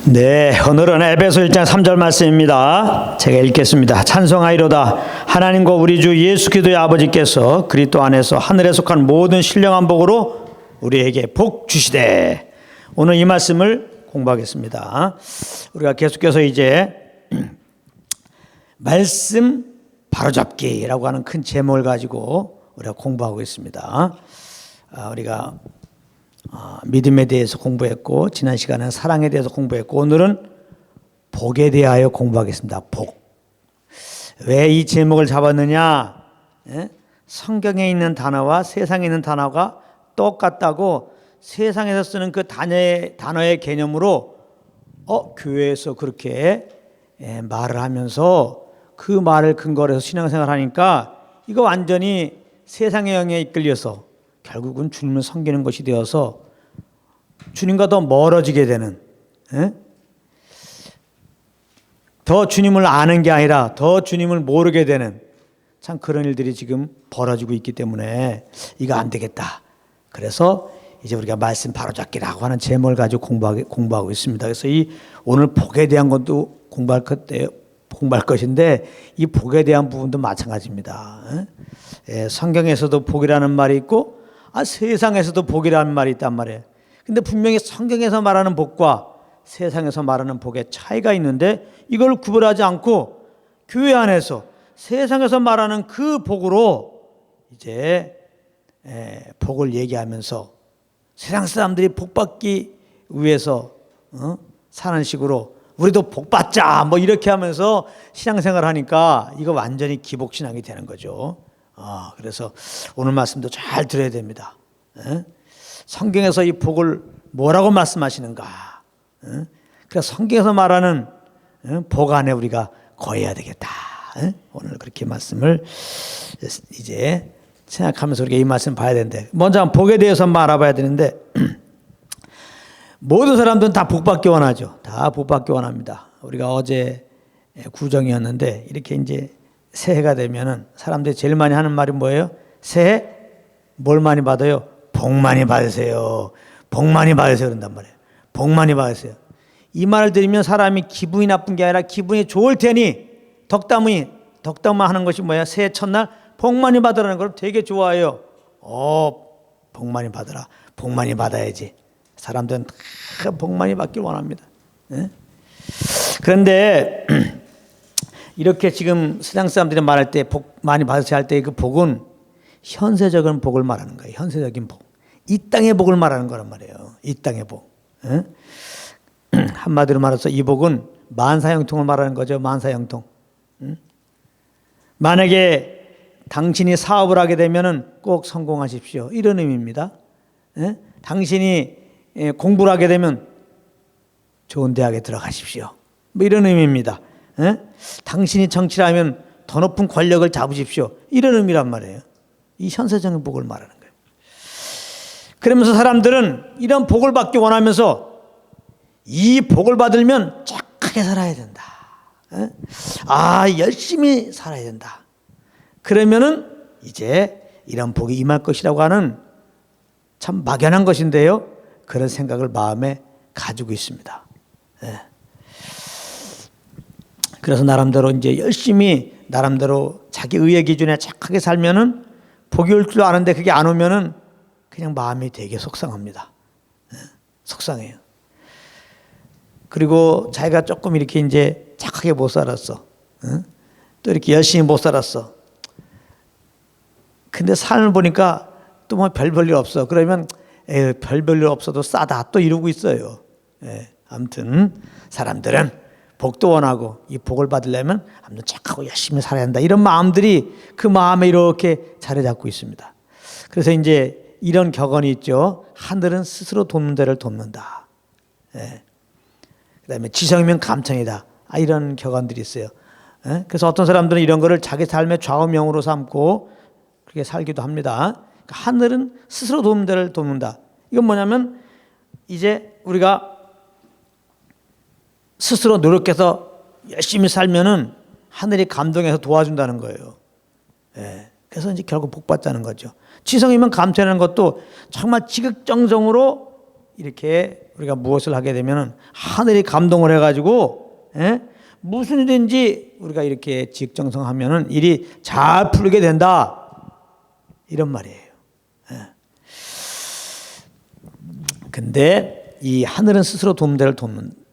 네, 오늘은 에베소 1장 3절 말씀입니다. 제가 읽겠습니다. 찬송하이로다. 하나님과 우리 주 예수 그리스도의 아버지께서 그리스도 안에서 하늘에 속한 모든 신령한 복으로 우리에게 복 주시되. 오늘 이 말씀을 공부하겠습니다. 우리가 계속해서 이제 말씀 바로잡기라고 하는 큰 제목을 가지고 우리가 공부하고 있습니다. 우리가 믿음에 대해서 공부했고, 지난 시간은 사랑에 대해서 공부했고, 오늘은 복에 대하여 공부하겠습니다. 복. 왜 이 제목을 잡았느냐? 성경에 있는 단어와 세상에 있는 단어가 똑같다고 세상에서 쓰는 그 단어의 개념으로 교회에서 그렇게 말을 하면서 그 말을 근거로 해서 신앙생활을 하니까 이거 완전히 세상의 영에 이끌려서 결국은 주님을 섬기는 것이 되어서 주님과 더 멀어지게 되는, 더 주님을 아는 게 아니라 더 주님을 모르게 되는 참 그런 일들이 지금 벌어지고 있기 때문에 이거 안 되겠다. 그래서 이제 우리가 말씀 바로잡기라고 하는 제목을 가지고 공부하고 있습니다. 그래서 이 오늘 복에 대한 것도 공부할 것인데 이 복에 대한 부분도 마찬가지입니다. 성경에서도 복이라는 말이 있고 세상에서도 복이라는 말이 있단 말이에요. 근데 분명히 성경에서 말하는 복과 세상에서 말하는 복의 차이가 있는데 이걸 구별하지 않고 교회 안에서 세상에서 말하는 그 복으로 이제 복을 얘기하면서 세상 사람들이 복받기 위해서 사는 식으로 우리도 복받자 뭐 이렇게 하면서 신앙생활을 하니까 이거 완전히 기복신앙이 되는 거죠. 그래서 오늘 말씀도 잘 들어야 됩니다. 성경에서 이 복을 뭐라고 말씀하시는가? 그래서 성경에서 말하는 복 안에 우리가 거해야 되겠다. 오늘 그렇게 말씀을 이제 생각하면서 우리가 이 말씀 봐야 되는데, 먼저 복에 대해서 한번 알아봐야 되는데 모든 사람들은 다 복받기 원하죠. 다 복받기 원합니다. 우리가 어제 구정이었는데 이렇게 이제 새해가 되면은 사람들이 제일 많이 하는 말이 뭐예요? 새해 뭘 많이 받아요? 복 많이 받으세요. 복 많이 받으세요. 그런단 말이에요. 복 많이 받으세요. 이 말을 들으면 사람이 기분이 나쁜 게 아니라 기분이 좋을 테니 덕담만 하는 것이 뭐야? 새해 첫날 복 많이 받으라는 걸 되게 좋아해요. 복 많이 받으라. 복 많이 받아야지. 사람들은 다 복 많이 받길 원합니다. 그런데 이렇게 지금 세상 사람들이 말할 때 복 많이 받으세요 할 때 그 복은 현세적인 복을 말하는 거예요. 현세적인 복. 이 땅의 복을 말하는 거란 말이에요. 이 땅의 복. 한마디로 말해서 이 복은 만사형통을 말하는 거죠. 만사형통. 만약에 당신이 사업을 하게 되면 꼭 성공하십시오. 이런 의미입니다. 당신이 공부를 하게 되면 좋은 대학에 들어가십시오. 뭐 이런 의미입니다. 당신이 정치를 하면 더 높은 권력을 잡으십시오. 이런 의미란 말이에요. 이 현세적인 복을 말하는 거예요. 그러면서 사람들은 이런 복을 받기 원하면서 이 복을 받으면 착하게 살아야 된다. 열심히 살아야 된다. 그러면은 이제 이런 복이 임할 것이라고 하는 참 막연한 것인데요. 그런 생각을 마음에 가지고 있습니다. 그래서 나름대로 이제 열심히 나름대로 자기 의의 기준에 착하게 살면은 복이 올 줄 아는데 그게 안 오면은 그냥 마음이 되게 속상합니다. 속상해요. 그리고 자기가 조금 이렇게 이제 착하게 못 살았어. 또 이렇게 열심히 못 살았어. 근데 삶을 보니까 또 뭐 별볼일 없어. 그러면 별볼일 없어도 싸다. 또 이러고 있어요. 아무튼 사람들은 복도 원하고 이 복을 받으려면 아무튼 착하고 열심히 살아야 한다. 이런 마음들이 그 마음에 이렇게 자리 잡고 있습니다. 그래서 이제 이런 격언이 있죠. 하늘은 스스로 돕는 데를 돕는다. 그다음에 지성이면 감청이다. 이런 격언들이 있어요. 그래서 어떤 사람들은 이런 거를 자기 삶의 좌우명으로 삼고 그렇게 살기도 합니다. 그러니까 하늘은 스스로 돕는 데를 돕는다. 이건 뭐냐면 이제 우리가 스스로 노력해서 열심히 살면은 하늘이 감동해서 도와준다는 거예요. 그래서 이제 결국 복 받자는 거죠. 지성이면 감춰내는 것도 정말 지극정성으로 이렇게 우리가 무엇을 하게 되면 하늘이 감동을 해가지고 무슨 일인지 우리가 이렇게 직정성하면은 일이 잘 풀리게 된다, 이런 말이에요. 근데 이 하늘은 스스로 돕는다를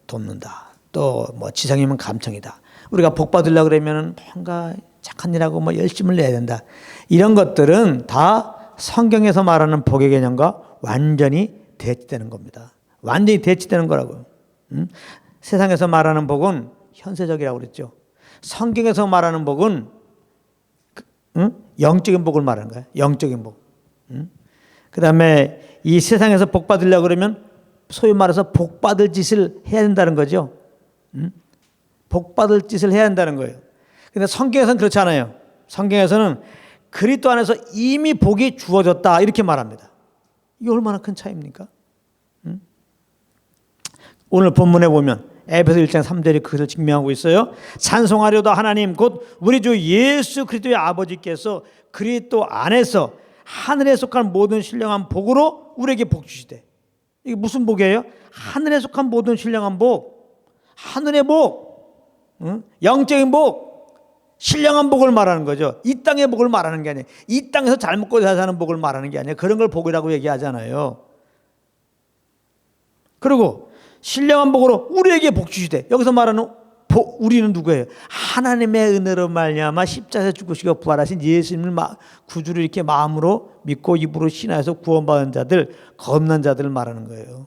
돕는다. 또 뭐 지상이면 감청이다. 우리가 복 받으려고 그러면은 뭔가 착한 일하고 뭐 열심을 내야 된다. 이런 것들은 다 성경에서 말하는 복의 개념과 완전히 대치되는 겁니다. 완전히 대치되는 거라고요. 세상에서 말하는 복은 현세적이라고 그랬죠. 성경에서 말하는 복은 영적인 복을 말하는 거예요. 영적인 복. 그 다음에 이 세상에서 복 받으려고 그러면 소위 말해서 복 받을 짓을 해야 된다는 거죠. 복 받을 짓을 해야 한다는 거예요. 근데 성경에서는 그렇지 않아요. 성경에서는 그리스도 안에서 이미 복이 주어졌다, 이렇게 말합니다. 이게 얼마나 큰 차이입니까? 오늘 본문에 보면 에베소 1장 3절이 그것을 증명하고 있어요. 찬송하려다 하나님 곧 우리 주 예수 그리스도의 아버지께서 그리스도 안에서 하늘에 속한 모든 신령한 복으로 우리에게 복 주시되. 이게 무슨 복이에요? 하늘에 속한 모든 신령한 복, 하늘의 복, 영적인 복, 신령한 복을 말하는 거죠. 이 땅의 복을 말하는 게 아니에요. 이 땅에서 잘 먹고 잘 사는 복을 말하는 게 아니에요. 그런 걸 복이라고 얘기하잖아요. 그리고 신령한 복으로 우리에게 복 주시되. 여기서 말하는 복, 우리는 누구예요? 하나님의 은혜로 말미암아 십자가에 죽으시고 부활하신 예수님을 구주를 이렇게 마음으로 믿고 입으로 신하여서 구원받은 자들, 거듭난 자들을 말하는 거예요.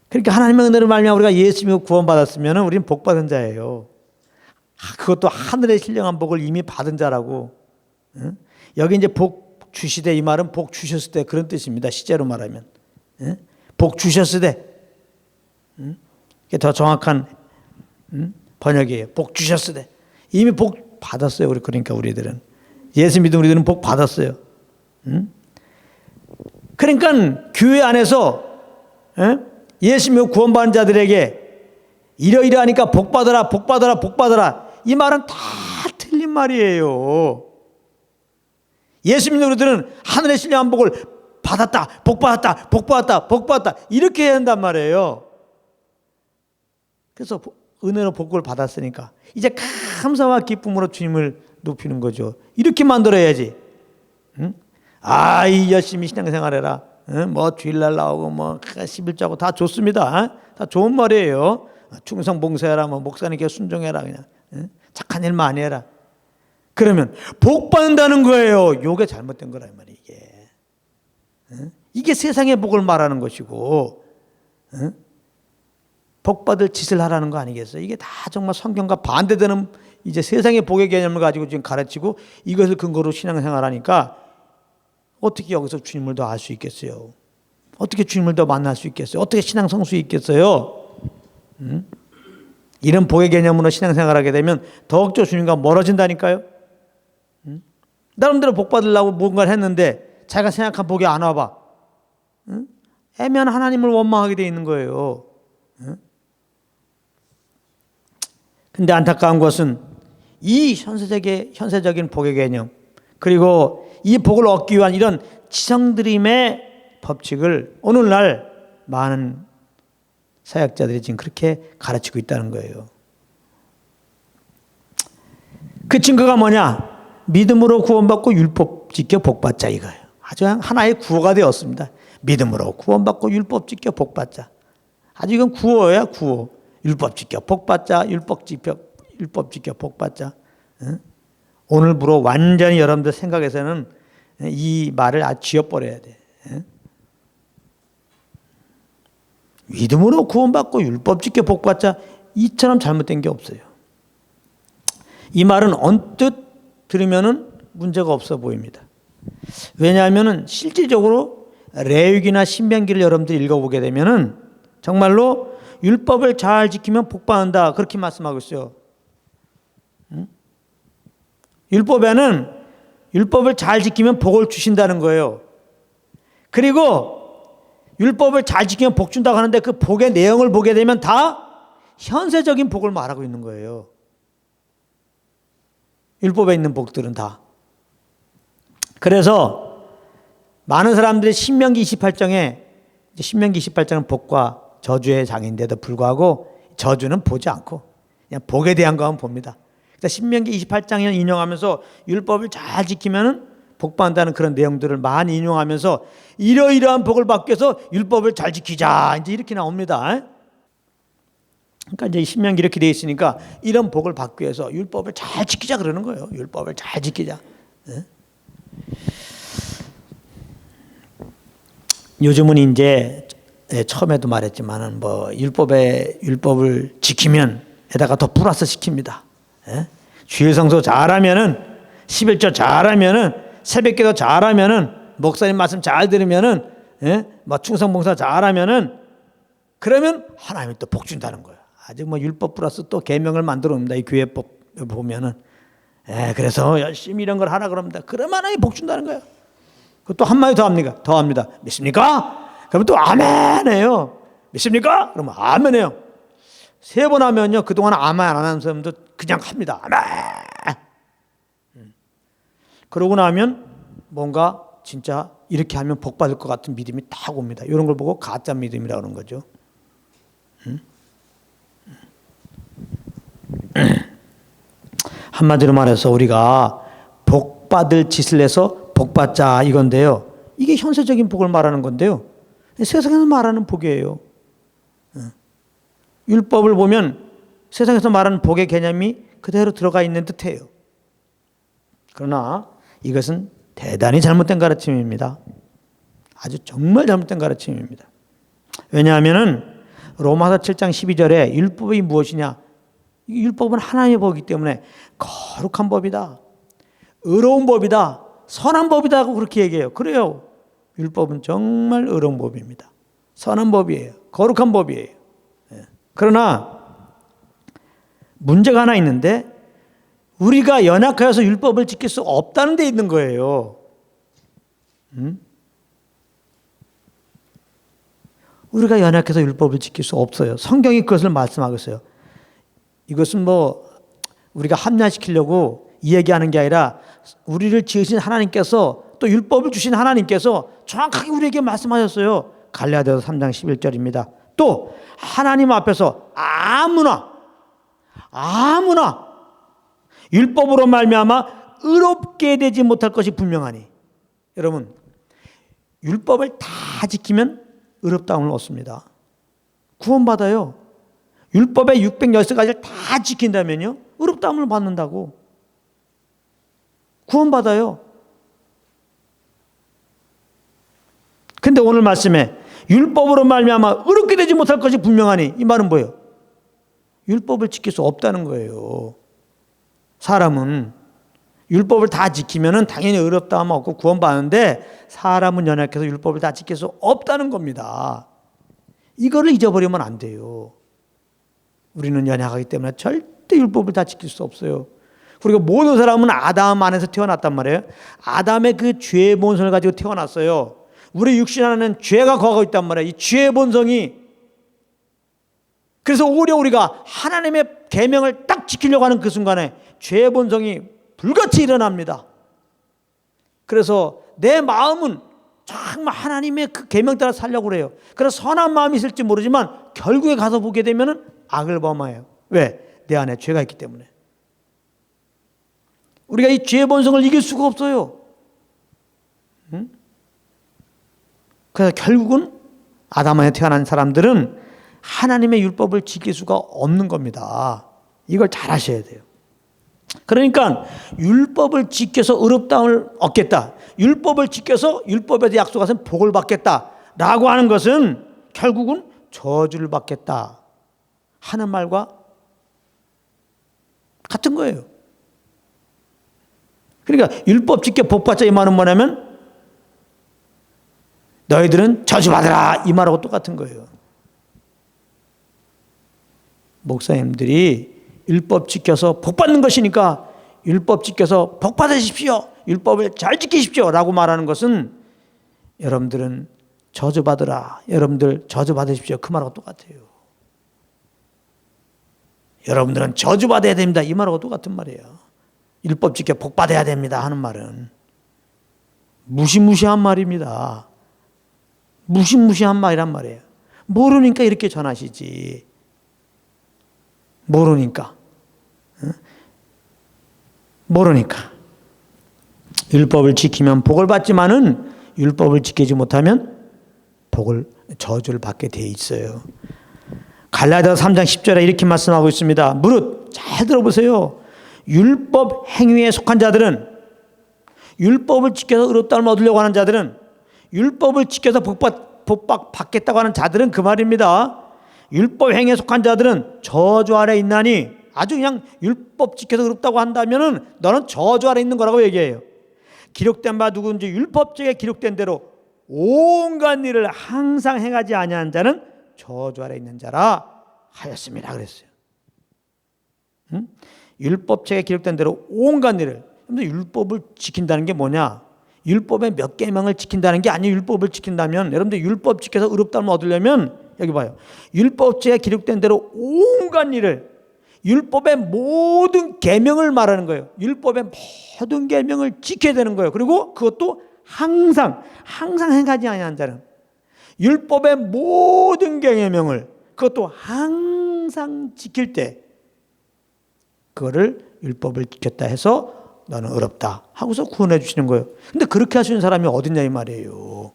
그러니까 하나님의 은혜로 말미암아 우리가 예수님을 구원받았으면 우리는 복받은 자예요. 그것도 하늘의 신령한 복을 이미 받은 자라고. 여기 이제 복 주시되, 이 말은 복 주셨을 때 그런 뜻입니다. 시제로 말하면 복 주셨을 때, 이게 더 정확한 번역이에요. 복 주셨을 때 이미 복 받았어요. 우리 그러니까 우리들은 예수 믿은 우리들은 복 받았어요. 그러니까 교회 안에서 예수 믿고 구원받은 자들에게 이러이러하니까 복 받아라, 복 받아라, 복 받아라, 이 말은 다 틀린 말이에요. 예수 믿는 우리들은 하늘의 신령한 복을 받았다, 복 받았다, 복 받았다, 복 받았다, 이렇게 해야 한단 말이에요. 그래서 은혜로 복을 받았으니까 이제 감사와 기쁨으로 주님을 높이는 거죠. 이렇게 만들어야지. 이 열심히 신앙생활해라. 뭐 주일날 나오고 뭐 11조하고 다 좋습니다. 다 좋은 말이에요. 충성 봉사해라, 뭐 목사님께 순종해라, 그냥 착한 일 많이 해라. 그러면 복 받는다는 거예요. 이게 잘못된 거란 말이에요. 이게 세상의 복을 말하는 것이고, 복 받을 짓을 하라는 거 아니겠어요? 이게 다 정말 성경과 반대되는 이제 세상의 복의 개념을 가지고 지금 가르치고 이것을 근거로 신앙생활하니까 어떻게 여기서 주님을 더 알 수 있겠어요? 어떻게 주님을 더 만날 수 있겠어요? 어떻게 신앙 성수 있겠어요? 이런 복의 개념으로 신앙생활하게 되면 더욱더 주님과 멀어진다니까요. 나름대로 복 받으려고 뭔가를 했는데 자기가 생각한 복이 안 와봐. 애매한 하나님을 원망하게 돼 있는 거예요. 근데 안타까운 것은 이 현세적인 복의 개념, 그리고 이 복을 얻기 위한 이런 지성드림의 법칙을 오늘날 많은 사역자들이 지금 그렇게 가르치고 있다는 거예요. 그 증거가 뭐냐? 믿음으로 구원받고 율법 지켜 복받자, 이거예요. 아주 하나의 구호가 되었습니다. 믿음으로 구원받고 율법 지켜 복받자. 아주 이건 구호야, 구호. 율법 지켜 복받자, 율법 지켜 복받자. 오늘부로 완전히 여러분들 생각에서는 이 말을 아주 지워버려야 돼. 믿음으로 구원받고 율법 지켜 복받자, 이처럼 잘못된 게 없어요. 이 말은 언뜻 들으면은 문제가 없어 보입니다. 왜냐하면은 실질적으로 레위기나 신명기를 여러분들이 읽어보게 되면은 정말로 율법을 잘 지키면 복받는다, 그렇게 말씀하고 있어요. 율법에는 율법을 잘 지키면 복을 주신다는 거예요. 그리고 율법을 잘 지키면 복 준다고 하는데 그 복의 내용을 보게 되면 다 현세적인 복을 말하고 있는 거예요. 율법에 있는 복들은 다. 그래서 많은 사람들이 신명기 28장에 신명기 28장은 복과 저주의 장인데도 불구하고 저주는 보지 않고 그냥 복에 대한 것만 봅니다. 그래서 신명기 28장을 인용하면서 율법을 잘 지키면 복받는다는 그런 내용들을 많이 인용하면서 이러이러한 복을 받기 위해서 율법을 잘 지키자 이제 이렇게 나옵니다. 그러니까 이제 신명기 이렇게 되어 있으니까 이런 복을 받기 위해서 율법을 잘 지키자 그러는 거예요. 율법을 잘 지키자. 요즘은 이제 처음에도 말했지만은 뭐 율법을 지키면 에다가 더 플러스 시킵니다. 주일 성수 잘하면은 11조 잘하면은 새벽기도 잘하면은 목사님 말씀 잘 들으면은 뭐 충성 봉사 잘하면은 그러면 하나님이 또 복 준다는 거예요. 아직 뭐 율법 플러스 또 계명을 만들어 옵니다. 이 교회법 보면은 그래서 열심히 이런 걸 하라 그럽니다. 그러면 하나님이 복 준다는 거예요. 또 한마디 더 합니다. 믿습니까? 그러면 또 아멘해요. 믿습니까? 그러면 아멘해요. 3번 하면요 그동안 아멘 안 하는 사람도 그냥 합니다. 아멘. 그러고 나면 뭔가 진짜 이렇게 하면 복 받을 것 같은 믿음이 딱 옵니다. 이런 걸 보고 가짜 믿음이라고 하는 거죠. 한마디로 말해서 우리가 복 받을 짓을 해서 복 받자 이건데요. 이게 현세적인 복을 말하는 건데요. 세상에서 말하는 복이에요. 율법을 보면 세상에서 말하는 복의 개념이 그대로 들어가 있는 듯해요. 그러나 이것은 대단히 잘못된 가르침입니다. 아주 정말 잘못된 가르침입니다. 왜냐하면 로마서 7장 12절에 율법이 무엇이냐? 율법은 하나님의 법이기 때문에 거룩한 법이다. 의로운 법이다. 선한 법이다 하고 그렇게 얘기해요. 그래요. 율법은 정말 의로운 법입니다. 선한 법이에요. 거룩한 법이에요. 그러나 문제가 하나 있는데 우리가 연약하여서 율법을 지킬 수 없다는 데 있는 거예요. 우리가 연약해서 율법을 지킬 수 없어요. 성경이 그것을 말씀하고 있어요. 이것은 뭐 우리가 합리화시키려고 이야기하는 게 아니라 우리를 지으신 하나님께서 또 율법을 주신 하나님께서 정확하게 우리에게 말씀하셨어요. 갈라디아서 3장 11절입니다. 또 하나님 앞에서 아무나 율법으로 말미암아 의롭게 되지 못할 것이 분명하니. 여러분 율법을 다 지키면 의롭다움을 얻습니다. 구원받아요. 율법의 613가지를 다 지킨다면요 의롭다움을 받는다고. 구원받아요. 근데 오늘 말씀에 율법으로 말미암아 의롭게 되지 못할 것이 분명하니 이 말은 뭐예요? 율법을 지킬 수 없다는 거예요. 사람은 율법을 다 지키면은 당연히 의롭다함 얻고 구원받는데 사람은 연약해서 율법을 다 지킬 수 없다는 겁니다. 이거를 잊어버리면 안 돼요. 우리는 연약하기 때문에 절대 율법을 다 지킬 수 없어요. 그리고 모든 사람은 아담 안에서 태어났단 말이에요. 아담의 그 죄의 본성을 가지고 태어났어요. 우리 육신 안에는 죄가 거하고 있단 말이에요. 이 죄의 본성이. 그래서 오히려 우리가 하나님의 계명을 딱 지키려고 하는 그 순간에 죄의 본성이 불같이 일어납니다. 그래서 내 마음은 정말 하나님의 그 계명 따라 살려고 그래요. 그래서 선한 마음이 있을지 모르지만 결국에 가서 보게 되면 악을 범해요. 왜? 내 안에 죄가 있기 때문에. 우리가 이 죄의 본성을 이길 수가 없어요. 그래서 결국은 아담 안에 태어난 사람들은 하나님의 율법을 지킬 수가 없는 겁니다. 이걸 잘 아셔야 돼요. 그러니까 율법을 지켜서 의롭다움을 얻겠다. 율법을 지켜서 율법에 대해 약속하신 복을 받겠다라고 하는 것은 결국은 저주를 받겠다 하는 말과 같은 거예요. 그러니까 율법 지켜 복 받자 이 말은 뭐냐면 너희들은 저주받으라 이 말하고 똑같은 거예요. 목사님들이 율법 지켜서 복 받는 것이니까 율법 지켜서 복 받으십시오. 율법을 잘 지키십시오 라고 말하는 것은 여러분들은 저주받으라. 여러분들 저주받으십시오. 그 말하고 똑같아요. 여러분들은 저주받아야 됩니다. 이 말하고 똑같은 말이에요. 율법 지켜 복 받아야 됩니다 하는 말은 무시무시한 말입니다. 무시무시한 말이란 말이에요. 모르니까 이렇게 전하시지. 모르니까. 모르니까. 율법을 지키면 복을 받지만은 율법을 지키지 못하면 저주를 받게 돼 있어요. 갈라디아서 3장 10절에 이렇게 말씀하고 있습니다. 무릇 잘 들어보세요. 율법 행위에 속한 자들은, 율법을 지켜서 의롭다함을 얻으려고 하는 자들은, 율법을 지켜서 복받겠다고 하는 자들은 그 말입니다. 율법 행위에 속한 자들은 저주 아래 있나니, 아주 그냥 율법 지켜서 의롭다고 한다면은 너는 저주 아래 있는 거라고 얘기해요. 기록된 바 누구든지 율법책에 기록된 대로 온갖 일을 항상 행하지 아니하는 자는 저주 아래 있는 자라 하였습니다. 그랬어요. 율법책에 기록된 대로 온갖 일을. 근데 율법을 지킨다는 게 뭐냐? 율법의 몇 계명을 지킨다는 게 아니에요. 율법을 지킨다면, 여러분들 율법 지켜서 의롭다함을 얻으려면 여기 봐요. 율법책에 기록된 대로 온갖 일을, 율법의 모든 계명을 말하는 거예요. 율법의 모든 계명을 지켜야 되는 거예요. 그리고 그것도 항상 행하지 아니하는 자는, 율법의 모든 계명을 그것도 항상 지킬 때 그거를 율법을 지켰다 해서 너는 의롭다 하고서 구원해 주시는 거예요. 근데 그렇게 하시는 사람이 어딨냐 이 말이에요.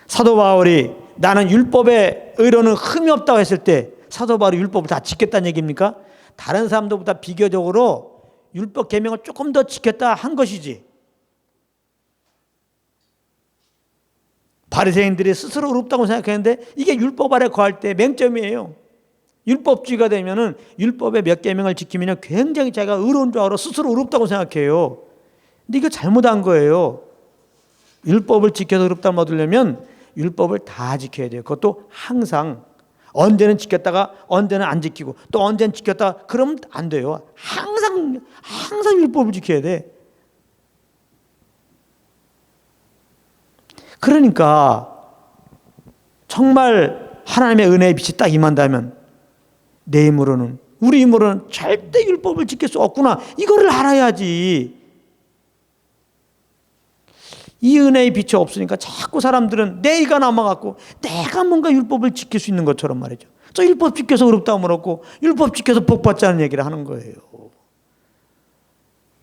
사도 바울이 나는 율법의 의로는 흠이 없다고 했을 때 사도 바울이 율법을 다 지켰다는 얘기입니까? 다른 사람들보다 비교적으로 율법 계명을 조금 더 지켰다 한 것이지. 바리새인들이 스스로 의롭다고 생각했는데 이게 율법 아래 거할 때 맹점이에요. 율법주의가 되면은 율법의 몇 계명을 지키면 굉장히 자기가 의로운 줄 알아 스스로 의롭다고 생각해요. 근데 이거 잘못한 거예요. 율법을 지켜서 의롭다고 얻으려면 율법을 다 지켜야 돼요. 그것도 항상. 언제는 지켰다가 언제는 안 지키고 또 언제는 지켰다가 그러면 안 돼요. 항상 율법을 지켜야 돼. 그러니까 정말 하나님의 은혜의 빛이 딱 임한다면 내 힘으로는, 우리 힘으로는 절대 율법을 지킬 수 없구나. 이거를 알아야지. 이 은혜의 빛이 없으니까 자꾸 사람들은 내가 남아갖고 내가 뭔가 율법을 지킬 수 있는 것처럼 말이죠. 저 율법 지켜서 의롭다함을 얻고 율법 지켜서 복 받자는 얘기를 하는 거예요.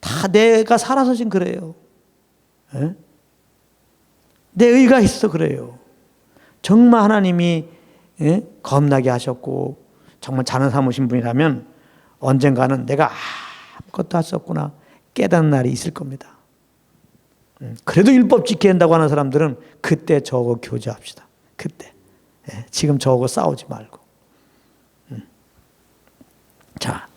다 내가 살아서 지금 그래요. 에? 내 의가 있어 그래요. 정말 하나님이 겁나게 하셨고 정말 자는 삼으신 분이라면 언젠가는 내가 아무것도 할 수 없구나 깨닫는 날이 있을 겁니다. 그래도 율법 지켜야 한다고 하는 사람들은 그때 저하고 교제합시다. 그때. 지금 저하고 싸우지 말고. 자,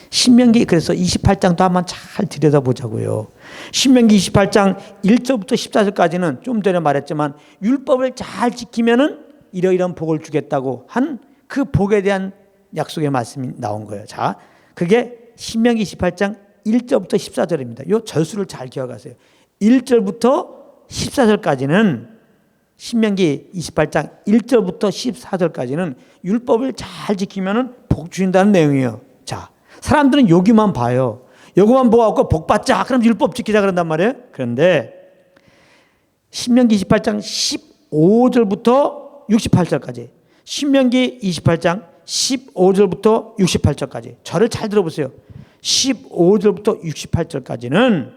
신명기 그래서 28장도 한번 잘 들여다보자고요. 신명기 28장 1절부터 14절까지는 좀 전에 말했지만 율법을 잘 지키면은 이러이러한 복을 주겠다고 한 그 복에 대한 약속의 말씀이 나온 거예요. 자, 그게 신명기 28장 1절부터 14절입니다. 이 절수를 잘 기억하세요. 1절부터 14절까지는 신명기 28장 1절부터 14절까지는 율법을 잘 지키면 복 주신다는 내용이에요. 자, 사람들은 여기만 봐요. 여기만 보고 복 받자. 그럼 율법 지키자 그런단 말이에요. 그런데 신명기 28장 15절부터 68절까지, 신명기 28장 15절부터 68절까지 저를 잘 들어보세요. 15절부터 68절까지는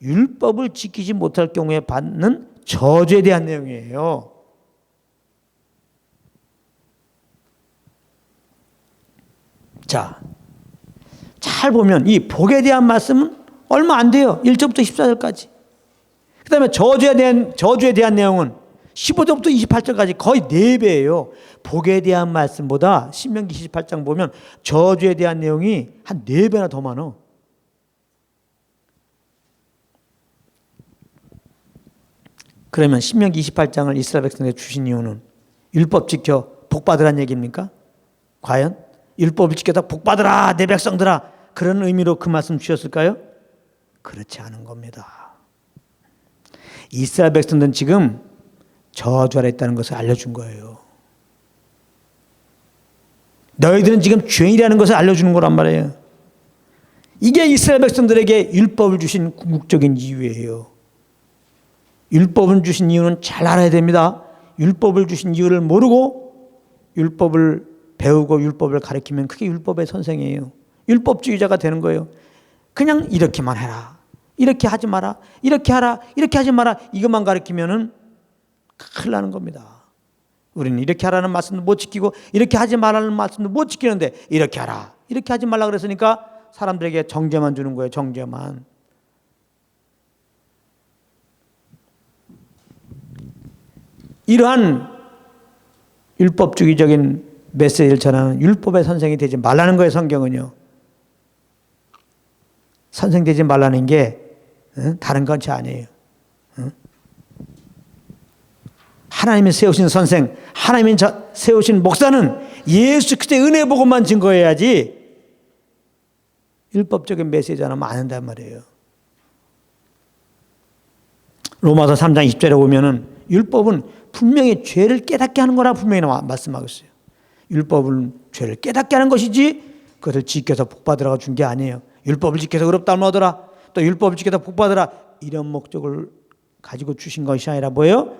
율법을 지키지 못할 경우에 받는 저주에 대한 내용이에요. 자, 잘 보면 이 복에 대한 말씀은 얼마 안 돼요. 1절부터 14절까지. 그 다음에 저주에 대한 내용은 15절부터 28절까지 거의 4배예요. 복에 대한 말씀보다 신명기 28장 보면 저주에 대한 내용이 한 4배나 더 많아. 그러면 신명기 28장을 이스라엘 백성에게 주신 이유는 율법 지켜 복 받으란 얘기입니까? 과연? 율법을 지켜서 복 받으라 내 백성들아, 그런 의미로 그 말씀 주셨을까요? 그렇지 않은 겁니다. 이스라엘 백성들은 지금 저주 아래 있다는 것을 알려준 거예요. 너희들은 지금 죄인이라는 것을 알려주는 거란 말이에요. 이게 이스라엘 백성들에게 율법을 주신 궁극적인 이유예요. 율법을 주신 이유는 잘 알아야 됩니다. 율법을 주신 이유를 모르고 율법을 배우고 율법을 가르치면 그게 율법의 선생이에요. 율법주의자가 되는 거예요. 그냥 이렇게만 해라, 이렇게 하지 마라, 이렇게 하라, 이렇게 하지 마라, 이것만 가르치면은 큰일 나는 겁니다. 우리는 이렇게 하라는 말씀도 못 지키고 이렇게 하지 말라는 말씀도 못 지키는데 이렇게 하라, 이렇게 하지 말라 그랬으니까 사람들에게 정죄만 주는 거예요. 정죄만. 이러한 율법주의적인 메시지를 전하는 율법의 선생이 되지 말라는 거예요. 성경은요. 선생 되지 말라는 게 다른 건지 아니에요. 하나님이 세우신 선생, 하나님이 세우신 목사는 예수 그리스도의 은혜 복음만 증거해야지 율법적인 메시지 하나면 안 한단 말이에요. 로마서 3장 20절에 보면은 율법은 분명히 죄를 깨닫게 하는 거라 분명히 말씀하고 있어요. 율법은 죄를 깨닫게 하는 것이지 그것을 지켜서 복받으라고 준 게 아니에요. 율법을 지켜서 의롭다 하더라, 또 율법을 지켜서 복받으라, 이런 목적을 가지고 주신 것이 아니라 뭐예요?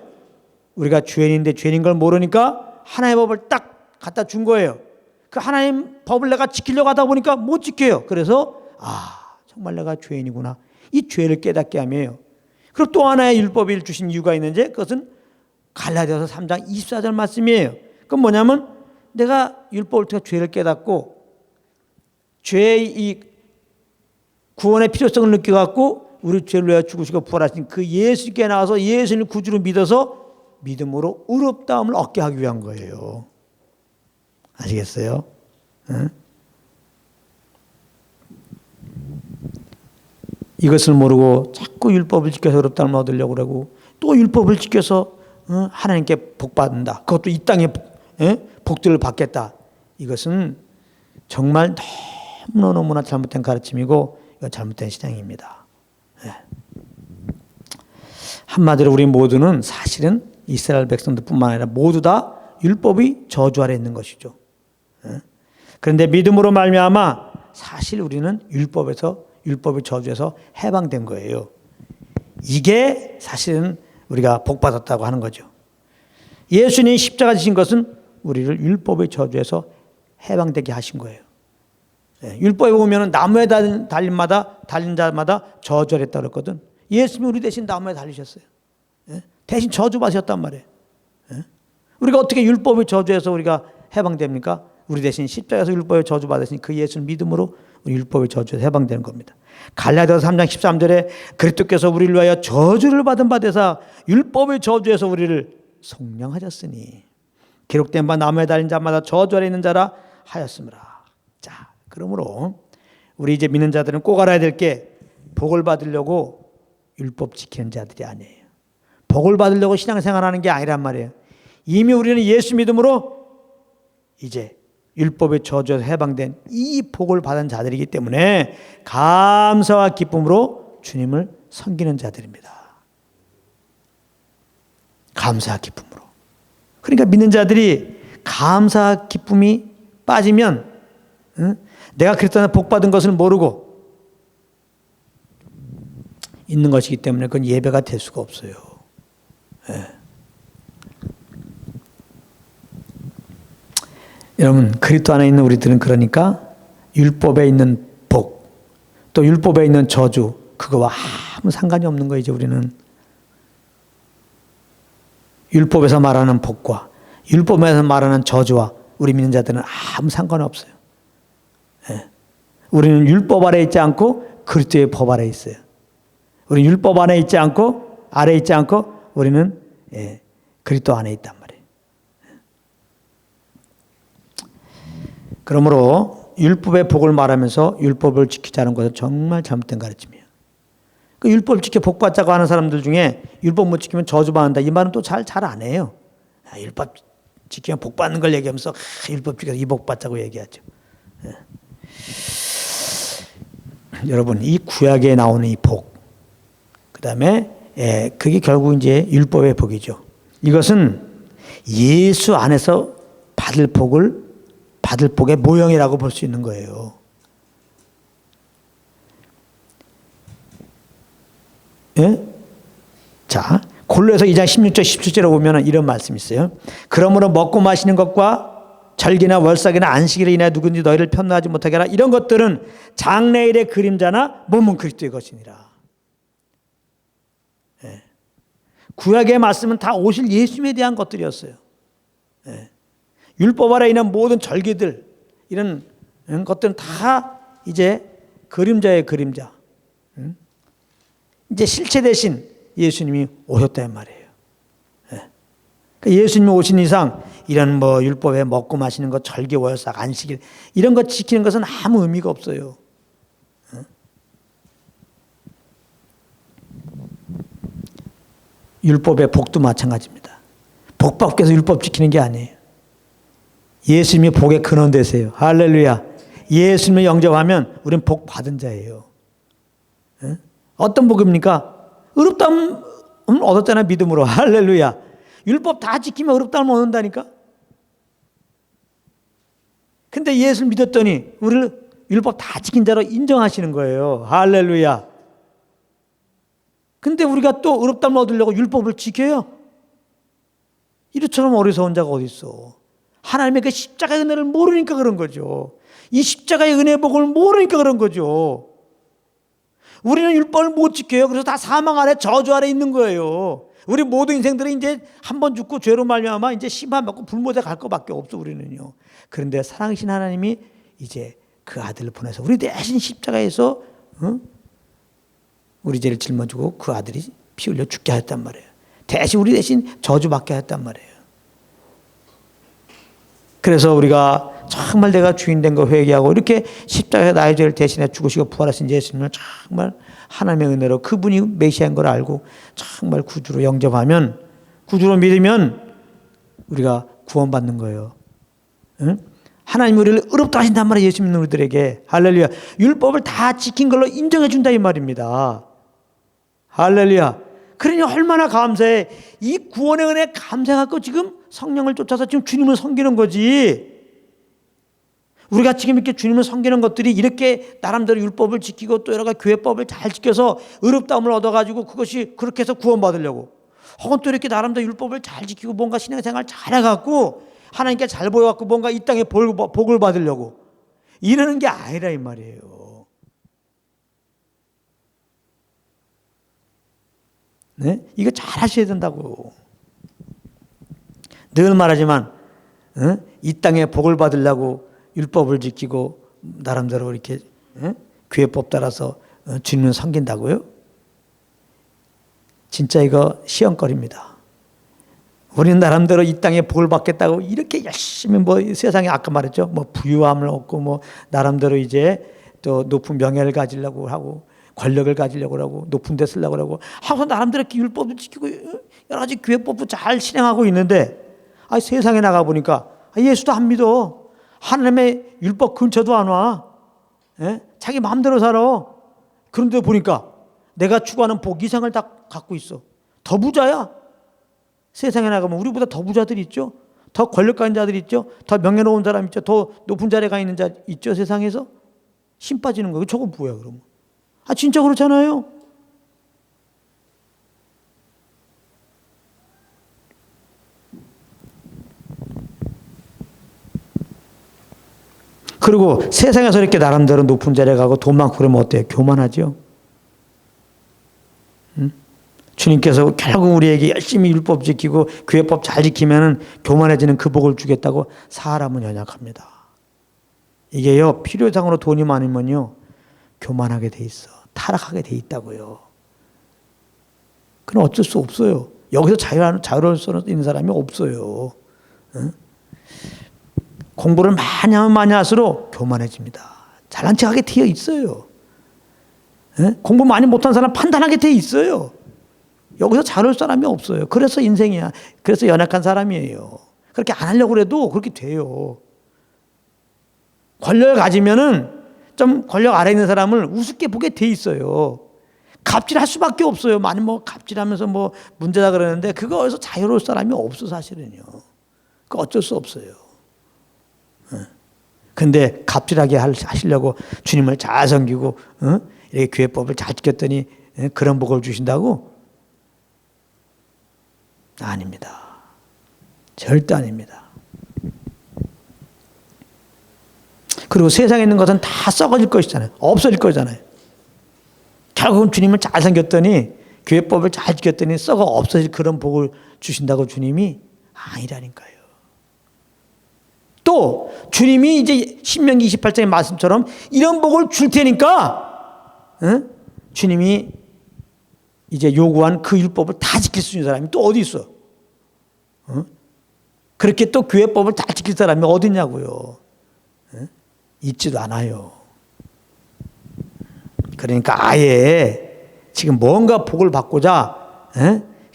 우리가 죄인인데 죄인인 걸 모르니까 하나님의 법을 딱 갖다 준 거예요. 그 하나님 법을 내가 지키려고 하다 보니까 못 지켜요. 그래서 정말 내가 죄인이구나, 이 죄를 깨닫게 하며요. 그리고 또 하나의 율법을 주신 이유가 있는지, 그것은 갈라디아서 3장 24절 말씀이에요. 그건 뭐냐면 내가 율법을 통해 죄를 깨닫고 죄의 이 구원의 필요성을 느껴갖고 우리 죄를 위하여 죽으시고 부활하신 그 예수께 나와서 예수님을 구주로 믿어서 믿음으로 의롭다함을 얻게 하기 위한 거예요. 아시겠어요? 응? 이것을 모르고 자꾸 율법을 지켜서 의롭다함을 얻으려고 그러고 또 율법을 지켜서 하나님께 복받는다, 그것도 이 땅에 복들을 받겠다, 이것은 정말 너무나 잘못된 가르침이고 이건 잘못된 신앙입니다. 한마디로 우리 모두는 사실은 이스라엘 백성들뿐만 아니라 모두 다 율법이 저주 아래 있는 것이죠. 그런데 믿음으로 말미암아 사실 우리는 율법의 저주에서 해방된 거예요. 이게 사실은 우리가 복받았다고 하는 거죠. 예수님이 십자가 지신 것은 우리를 율법의 저주에서 해방되게 하신 거예요. 율법에 보면 나무에 달린 자마다 저주를 했다고 그랬거든. 예수님이 우리 대신 나무에 달리셨어요. 대신 저주받으셨단 말이에요. 우리가 어떻게 율법의 저주에서 우리가 해방됩니까? 우리 대신 십자가에서 율법의 저주받으신 그 예수를 믿음으로 우리 율법의 저주에서 해방되는 겁니다. 갈라디아서 3장 13절에 그리스도께서 우리를 위하여 저주를 받은 바 되사 율법의 저주에서 우리를 속량하셨으니 기록된 바 나무에 달린 자마다 저주 아래 있는 자라 하였으므라. 자, 그러므로 우리 이제 믿는 자들은 꼭 알아야 될 게 복을 받으려고 율법 지키는 자들이 아니에요. 복을 받으려고 신앙생활하는 게 아니란 말이에요. 이미 우리는 예수 믿음으로 이제 율법의 저주에서 해방된 이 복을 받은 자들이기 때문에 감사와 기쁨으로 주님을 섬기는 자들입니다. 감사와 기쁨으로. 그러니까 믿는 자들이 감사와 기쁨이 빠지면 내가 그리스도 안에 복 받은 것을 모르고 있는 것이기 때문에 그건 예배가 될 수가 없어요. 여러분, 그리스도 안에 있는 우리들은 그러니까 율법에 있는 복, 또 율법에 있는 저주, 그거와 아무 상관이 없는 거예요. 이제 우리는 율법에서 말하는 복과 율법에서 말하는 저주와 우리 믿는 자들은 아무 상관이 없어요. 우리는 율법 아래 있지 않고 그리스도의 법 아래 있어요. 우리는 율법 안에 있지 않고 아래 있지 않고 우리는 그리스도 안에 있단 말이에요. 그러므로 율법의 복을 말하면서 율법을 지키자는 것은 정말 잘못된 가르침이에요. 그 율법 지켜 복 받자고 하는 사람들 중에 율법 못 지키면 저주받는다, 이 말은 또 잘 안 해요. 율법 지키면 복 받는 걸 얘기하면서 율법 지켜서 이 복 받자고 얘기하죠. 여러분, 이 구약에 나오는 이 복, 그 다음에 그게 결국 이제 율법의 복이죠. 이것은 예수 안에서 받을 복의 모형이라고 볼 수 있는 거예요. 예? 자, 골로새서 2장 16절 17절에 보면 이런 말씀이 있어요. 그러므로 먹고 마시는 것과 절기나 월삭이나 안식일에 인하여 누구든지 너희를 편노하지 못하게 하라. 이런 것들은 장래일의 그림자나 몸은 그리스도의 것이니라. 예. 구약의 말씀은 다 오실 예수님에 대한 것들이었어요. 예. 율법 아래 있는 모든 절기들 이런 것들은 다 이제 그림자의 그림자. 이제 실체 대신 예수님이 오셨다는 말이에요. 예. 그러니까 예수님이 오신 이상 이런 뭐 율법에 먹고 마시는 것, 절기, 월삭, 안식일 이런 것 지키는 것은 아무 의미가 없어요. 율법의 복도 마찬가지입니다. 복 받기 위해서 율법 지키는 게 아니에요. 예수님이 복의 근원 되세요. 할렐루야. 예수님을 영접하면 우리는 복 받은 자예요. 어떤 복입니까? 의롭다함을 얻었잖아요. 믿음으로. 할렐루야. 율법 다 지키면 의롭다함을 얻는다니까. 근데 예수를 믿었더니 우리를 율법 다 지킨 자로 인정하시는 거예요. 할렐루야. 근데 우리가 또 의롭다함을 얻으려고 율법을 지켜요? 이처럼 어리석은 자가 어디 있어. 하나님의 그 십자가의 은혜를 모르니까 그런 거죠. 이 십자가의 은혜의 복을 모르니까 그런 거죠. 우리는 율법을 못 지켜요. 그래서 다 사망 아래 저주 아래 있는 거예요. 우리 모든 인생들이 이제 한 번 죽고 죄로 말미암아 이제 심판받고 불못에 갈 것밖에 없어 우리는요. 그런데 사랑하신 하나님이 이제 그 아들을 보내서 우리 대신 십자가에서 우리 죄를 짊어지고 그 아들이 피 흘려 죽게 하였단 말이에요. 대신 우리 대신 저주받게 하였단 말이에요. 그래서 우리가 정말 내가 주인 된 거 회개하고 이렇게 십자가에 나의 죄를 대신해 죽으시고 부활하신 예수님을 정말 하나님의 은혜로 그분이 메시아인 걸 알고 정말 구주로 영접하면, 구주로 믿으면 우리가 구원받는 거예요. 응? 하나님이 우리를 의롭다 하신단 말이에요. 예수 믿는 우리들에게. 할렐루야. 율법을 다 지킨 걸로 인정해 준다 이 말입니다. 할렐루야. 그러니 얼마나 감사해. 이 구원의 은혜 감사하고 지금 성령을 쫓아서 지금 주님을 섬기는 거지. 우리가 지금 이렇게 주님을 섬기는 것들이 이렇게 나름대로 율법을 지키고 또 여러 가지 교회법을 잘 지켜서 의롭다함을 얻어가지고 그것이 그렇게 해서 구원받으려고, 혹은 또 이렇게 나름대로 율법을 잘 지키고 뭔가 신앙생활 잘해갖고 하나님께 잘 보여갖고 뭔가 이 땅에 복을 받으려고 이러는 게 아니라 이 말이에요. 네? 이거 잘 하셔야 된다고. 늘 말하지만 이 땅에 복을 받으려고 율법을 지키고 나름대로 이렇게 교회법 따라서 주님을 섬긴다고요? 진짜 이거 시험거리입니다. 우리는 나름대로 이 땅에 복을 받겠다고 이렇게 열심히 뭐 세상에 아까 말했죠. 뭐 부유함을 얻고 뭐 나름대로 이제 또 높은 명예를 가지려고 하고 권력을 가지려고 하고 높은 데 쓰려고 하고 하고 나름대로 이렇게 율법도 지키고 여러 가지 교회법도 잘 실행하고 있는데 세상에 나가 보니까 예수도 안 믿어. 하나님의 율법 근처도 안 와. 예? 자기 마음대로 살아. 그런데 보니까 내가 추구하는 복 이상을 다 갖고 있어. 더 부자야. 세상에 나가면 우리보다 더 부자들이 있죠. 더 권력 가진 자들이 있죠. 더 명예로운 사람 있죠. 더 높은 자리에 가 있는 자 있죠. 세상에서. 힘 빠지는 거예요. 저거 뭐야 그러면. 진짜 그렇잖아요. 그리고 세상에서 이렇게 나름대로 높은 자리에 가고 돈 많고 그러면 어때요? 교만하죠. 주님께서 결국 우리에게 열심히 율법 지키고 교회법 잘 지키면 교만해지는 그 복을 주겠다고 사람은 연약합니다. 이게요, 필요상으로 돈이 많으면요 교만하게 돼 있어. 타락하게 돼 있다고요. 그건 어쩔 수 없어요. 여기서 자유로울 수 있는 사람이 없어요. 공부를 많이 하면 많이 할수록 교만해집니다. 잘난 척하게 되어 있어요. 공부 많이 못한 사람 판단하게 되어 있어요. 여기서 자유로울 사람이 없어요. 그래서 인생이야. 그래서 연약한 사람이에요. 그렇게 안 하려고 해도 그렇게 돼요. 권력을 가지면은 좀 권력 아래에 있는 사람을 우습게 보게 돼 있어요. 갑질할 수밖에 없어요. 많이 뭐 갑질하면서 뭐 문제다 그러는데 그거 어디서 자유로울 사람이 없어 사실은요. 그 어쩔 수 없어요. 근데 갑질하게 하시려고 주님을 잘 섬기고 이렇게 교회법을 잘 지켰더니 그런 복을 주신다고? 아닙니다. 절대 아닙니다. 그리고 세상에 있는 것은 다 썩어질 것이잖아요. 없어질 거잖아요. 결국은 주님은 잘생겼더니 교회법을 잘 지켰더니 썩어 없어질 그런 복을 주신다고 주님이 아니라니까요. 또 주님이 이제 신명기 28장의 말씀처럼 이런 복을 줄 테니까 주님이 이제 요구한 그 율법을 다 지킬 수 있는 사람이 또 어디 있어? 그렇게 또 교회법을 다 지킬 사람이 어디 있냐고요. 있지도 않아요. 그러니까 아예 지금 뭔가 복을 받고자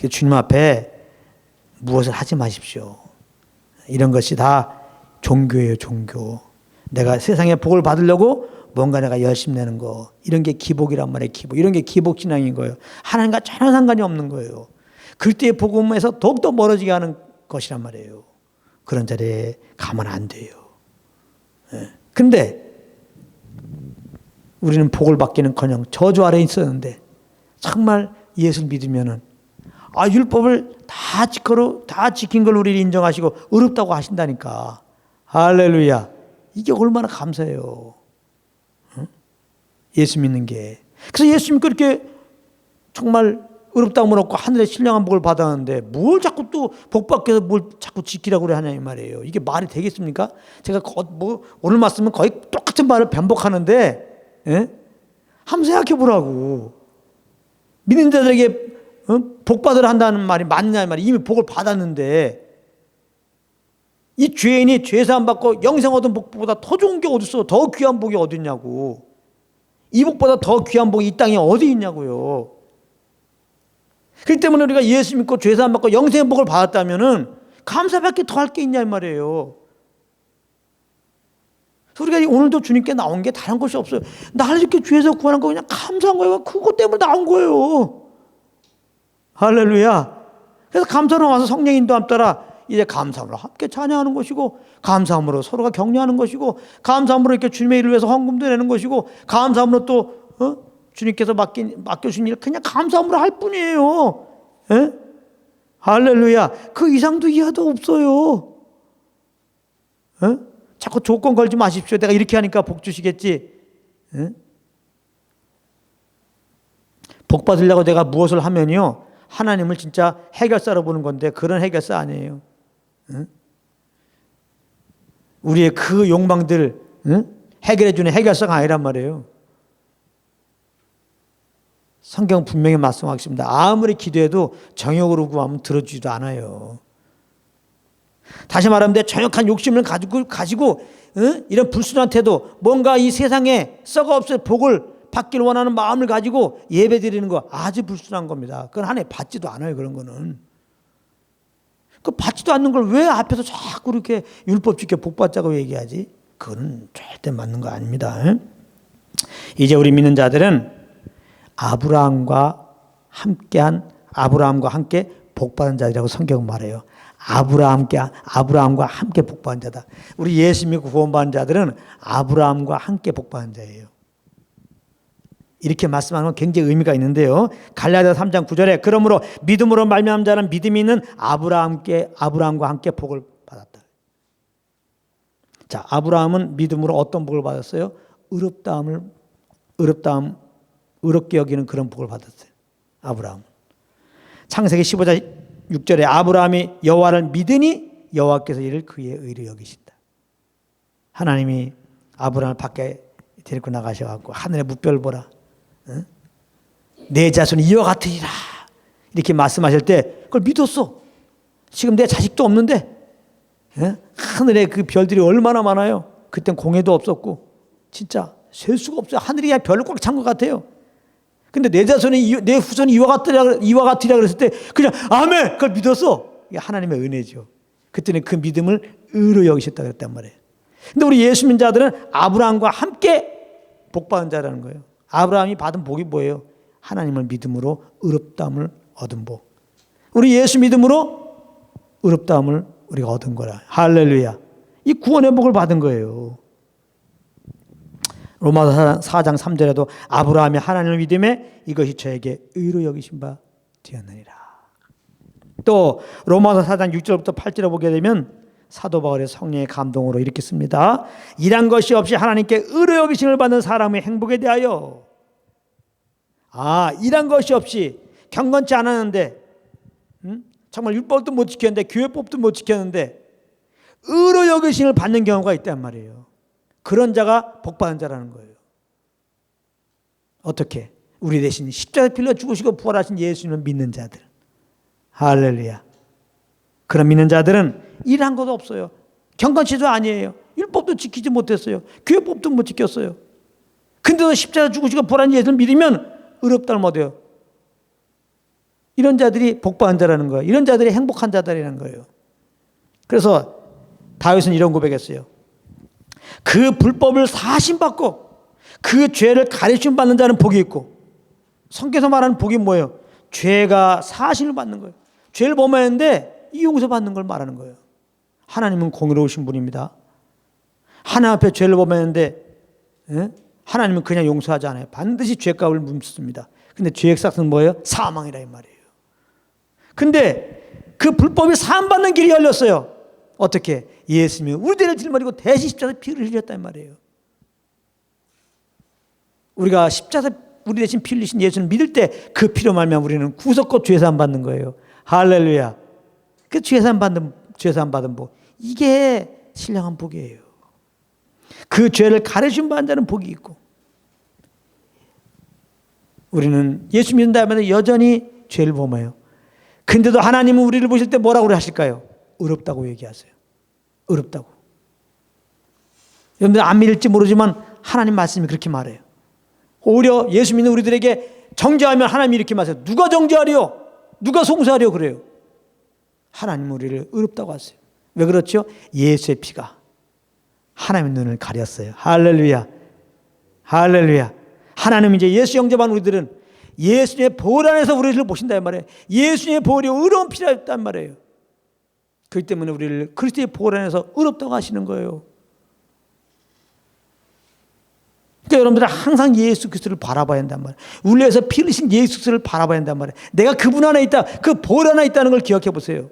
주님 앞에 무엇을 하지 마십시오. 이런 것이 다 종교예요, 종교. 내가 세상에 복을 받으려고 뭔가 내가 열심히 내는 거, 이런 게 기복이란 말이에요. 기복. 이런 게 기복 신앙인 거예요. 하나님과 전혀 상관이 없는 거예요. 그때의 복음에서 더욱더 멀어지게 하는 것이란 말이에요. 그런 자리에 가면 안 돼요. 근데 우리는 복을 받기는커녕 저주 아래에 있었는데 정말 예수를 믿으면은 율법을 다 지킨 걸 우리를 인정하시고 의롭다고 하신다니까. 할렐루야. 이게 얼마나 감사해요. 예수 믿는 게. 그래서 예수 믿고 이렇게 정말 의롭다함을 얻고 하늘의 신령한 복을 받았는데 뭘 자꾸 또 복 받기 위해서 뭘 자꾸 지키라고 그래 하냐 이 말이에요. 이게 말이 되겠습니까? 제가 오늘 말씀은 거의 똑같은 말을 반복하는데 한번 생각해 보라고. 믿는 자들에게 복 받으라 한다는 말이 맞냐 이 말이에요. 이미 복을 받았는데 이 죄인이 죄사함 받고 영생 얻은 복보다 더 좋은 게 어디 있어? 더 귀한 복이 어디 있냐고. 이 복보다 더 귀한 복이 이 땅에 어디 있냐고요. 그렇기 때문에 우리가 예수 믿고 죄사함 받고 영생의 복을 받았다면은 감사밖에 더 할 게 있냐 이 말이에요. 우리가 오늘도 주님께 나온 게 다른 것이 없어요. 나를 이렇게 죄에서 구하는 거 그냥 감사한 거예요. 그것 때문에 나온 거예요. 할렐루야. 그래서 감사로 와서 성령 인도함 따라 이제 감사함으로 함께 찬양하는 것이고, 감사함으로 서로가 격려하는 것이고, 감사함으로 이렇게 주님의 일을 위해서 헌금도 내는 것이고, 감사함으로 또 주님께서 맡겨주신 일 그냥 감사함으로 할 뿐이에요. 할렐루야. 그 이상도 이하도 없어요. 자꾸 조건 걸지 마십시오. 내가 이렇게 하니까 복 주시겠지. 복 받으려고 내가 무엇을 하면요, 하나님을 진짜 해결사로 보는 건데 그런 해결사 아니에요. 우리의 그 욕망들 해결해 주는 해결사가 아니란 말이에요. 성경 분명히 말씀하겠습니다. 아무리 기도해도 정욕으로 구하면 들어주지도 않아요. 다시 말하면 정욕한 욕심을 가지고 이런 불순한 태도, 뭔가 이 세상에 썩어 없을 복을 받기를 원하는 마음을 가지고 예배 드리는 거 아주 불순한 겁니다. 그건 하나님 받지도 않아요. 그런 거는. 그 받지도 않는 걸 왜 앞에서 자꾸 이렇게 율법 지켜 복 받자고 얘기하지? 그건 절대 맞는 거 아닙니다. 이제 우리 믿는 자들은 아브라함과 함께 복 받은 자들이라고 성경은 말해요. 아브라함과 함께 복 받은 자다. 우리 예수 믿고 구원받은 자들은 아브라함과 함께 복 받은 자예요. 이렇게 말씀하는 건 굉장히 의미가 있는데요. 갈라디아 3장 9절에 그러므로 믿음으로 말미암은 자는 믿음이 있는 아브라함과 함께 복을 받았다. 자, 아브라함은 믿음으로 어떤 복을 받았어요? 의롭게 여기는 그런 복을 받았어요. 아브라함. 창세기 15장 6절에 아브라함이 여호와를 믿으니 여호와께서 이를 그의 의로 여기신다. 하나님이 아브라함을 밖에 데리고 나가셔갖고 하늘의 무별 보라. 내 자손이 이와 같으리라. 이렇게 말씀하실 때 그걸 믿었어. 지금 내 자식도 없는데 하늘에 그 별들이 얼마나 많아요. 그땐 공해도 없었고 진짜 셀 수가 없어요. 하늘이 그냥 별로 꽉 찬 것 같아요. 근데 내 자손이 내 후손이 이와 같으리라 그랬을 때 그냥 아멘 그걸 믿었어. 이게 하나님의 은혜죠. 그때는 그 믿음을 의로 여기셨다 그랬단 말이에요. 근데 우리 예수 믿는 자들은 아브라함과 함께 복 받은 자라는 거예요. 아브라함이 받은 복이 뭐예요? 하나님을 믿음으로 의롭다함을 얻은 복. 우리 예수 믿음으로 의롭다함을 우리가 얻은 거라. 할렐루야. 이 구원의 복을 받은 거예요. 로마서 4장 3절에도 아브라함이 하나님을 믿음에 이것이 저에게 의로 여기신 바 되었느니라. 또 로마서 4장 6절부터 8절에 보게 되면 사도 바울의 성령의 감동으로 이렇게 씁니다. 일한 것이 없이 하나님께 의로 여기심을 받는 사람의 행복에 대하여, 일한 것이 없이 경건치 않았는데, 정말 율법도 못 지켰는데, 교회법도 못 지켰는데 의로 여기심을 받는 경우가 있단 말이에요. 그런 자가 복받은 자라는 거예요. 어떻게? 우리 대신 십자가에 빌려 죽으시고 부활하신 예수님을 믿는 자들. 할렐루야. 그런 믿는 자들은 일한 것도 없어요. 경건치도 아니에요. 율법도 지키지 못했어요. 교회법도 못 지켰어요. 근데도 십자가에 죽으시고 부활하신 예수님을 믿으면 의롭다는 못해요. 이런 자들이 복받은 자라는 거예요. 이런 자들이 행복한 자들이라는 거예요. 그래서 다윗은 이런 고백했어요. 그 불법을 사심받고 그 죄를 가르침 받는 자는 복이 있고, 성경에서 말하는 복이 뭐예요? 죄가 사심을 받는 거예요. 죄를 범했는데 이 용서받는 걸 말하는 거예요. 하나님은 공의로우신 분입니다. 하나님 앞에 죄를 범했는데 하나님은 그냥 용서하지 않아요. 반드시 죄값을 묻습니다. 근데 죄의 삭은 뭐예요? 사망이라 이 말이에요. 근데 그 불법이 사함받는 길이 열렸어요. 어떻게? 예수님이 우리 죄를 짊어지고 대신 십자가에 피를 흘렸단 말이에요. 우리가 십자가에 우리 대신 피 흘리신 예수를 믿을 때 그 피로 말미암아 우리는 구속과 죄사함 받는 거예요. 할렐루야. 그 죄사함 받은 복, 이게 신령한 복이에요. 그 죄를 가르침 받는 자는 복이 있고, 우리는 예수 믿는다면 여전히 죄를 범해요. 근데도 하나님은 우리를 보실 때 뭐라고 하실까요? 의롭다고 얘기하세요. 의롭다고. 여러분들 안 믿을지 모르지만 하나님 말씀이 그렇게 말해요. 오히려 예수 믿는 우리들에게 정죄하면 하나님이 이렇게 말해요. 누가 정죄하리요? 누가 송사하리요? 그래요. 하나님은 우리를 의롭다고 하세요. 왜 그렇죠? 예수의 피가 하나님의 눈을 가렸어요. 할렐루야. 할렐루야. 하나님 이제 예수 영접한 우리들은 예수님의 보혈 안에서 우리를 보신단 말이에요. 예수님의 보혈이 의로운 피라였단 말이에요. 그렇기 때문에 우리를 그리스도의 보혈 안에서 의롭다고 하시는 거예요. 그러니까 여러분들은 항상 예수 그리스도를 바라봐야 한단 말이에요. 우리 위해서 피 흘리신 예수 그리스도를 바라봐야 한단 말이에요. 내가 그분 안에 있다, 그 보혈 안에 있다는 걸 기억해 보세요.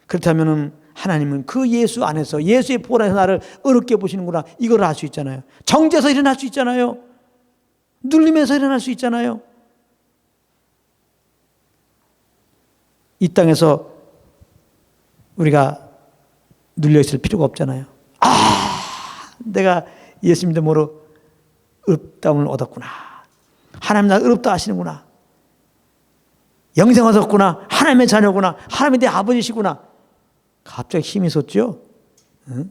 그렇다면 하나님은 그 예수 안에서, 예수의 보혈 안에서 나를 의롭게 보시는구나, 이걸 알 수 있잖아요. 정죄에서 일어날 수 있잖아요. 눌림에서 일어날 수 있잖아요. 이 땅에서 우리가 눌려있을 필요가 없잖아요. 내가 예수 믿음으로 의롭다움을 얻었구나. 하나님 나 의롭다 하시는구나. 영생 얻었구나. 하나님의 자녀구나. 하나님의 내 아버지시구나. 갑자기 힘이 솟죠. 응?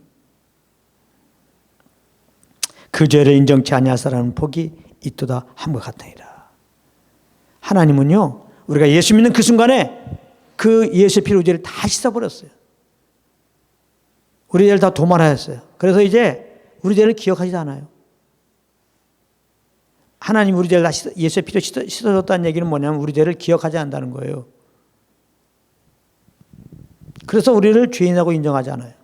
그 죄를 인정치 아니할 사람은 복이 있도다 함과 같으니라. 하나님은요, 우리가 예수 믿는 그 순간에 그 예수의 피로 죄를 다 씻어버렸어요. 우리 죄를 다 도말하였어요. 그래서 이제 우리 죄를 기억하지 않아요. 하나님 우리 죄를 다 예수의 피로 씻어줬다는 얘기는 뭐냐면 우리 죄를 기억하지 않는다는 거예요. 그래서 우리를 죄인이라고 인정하지 않아요.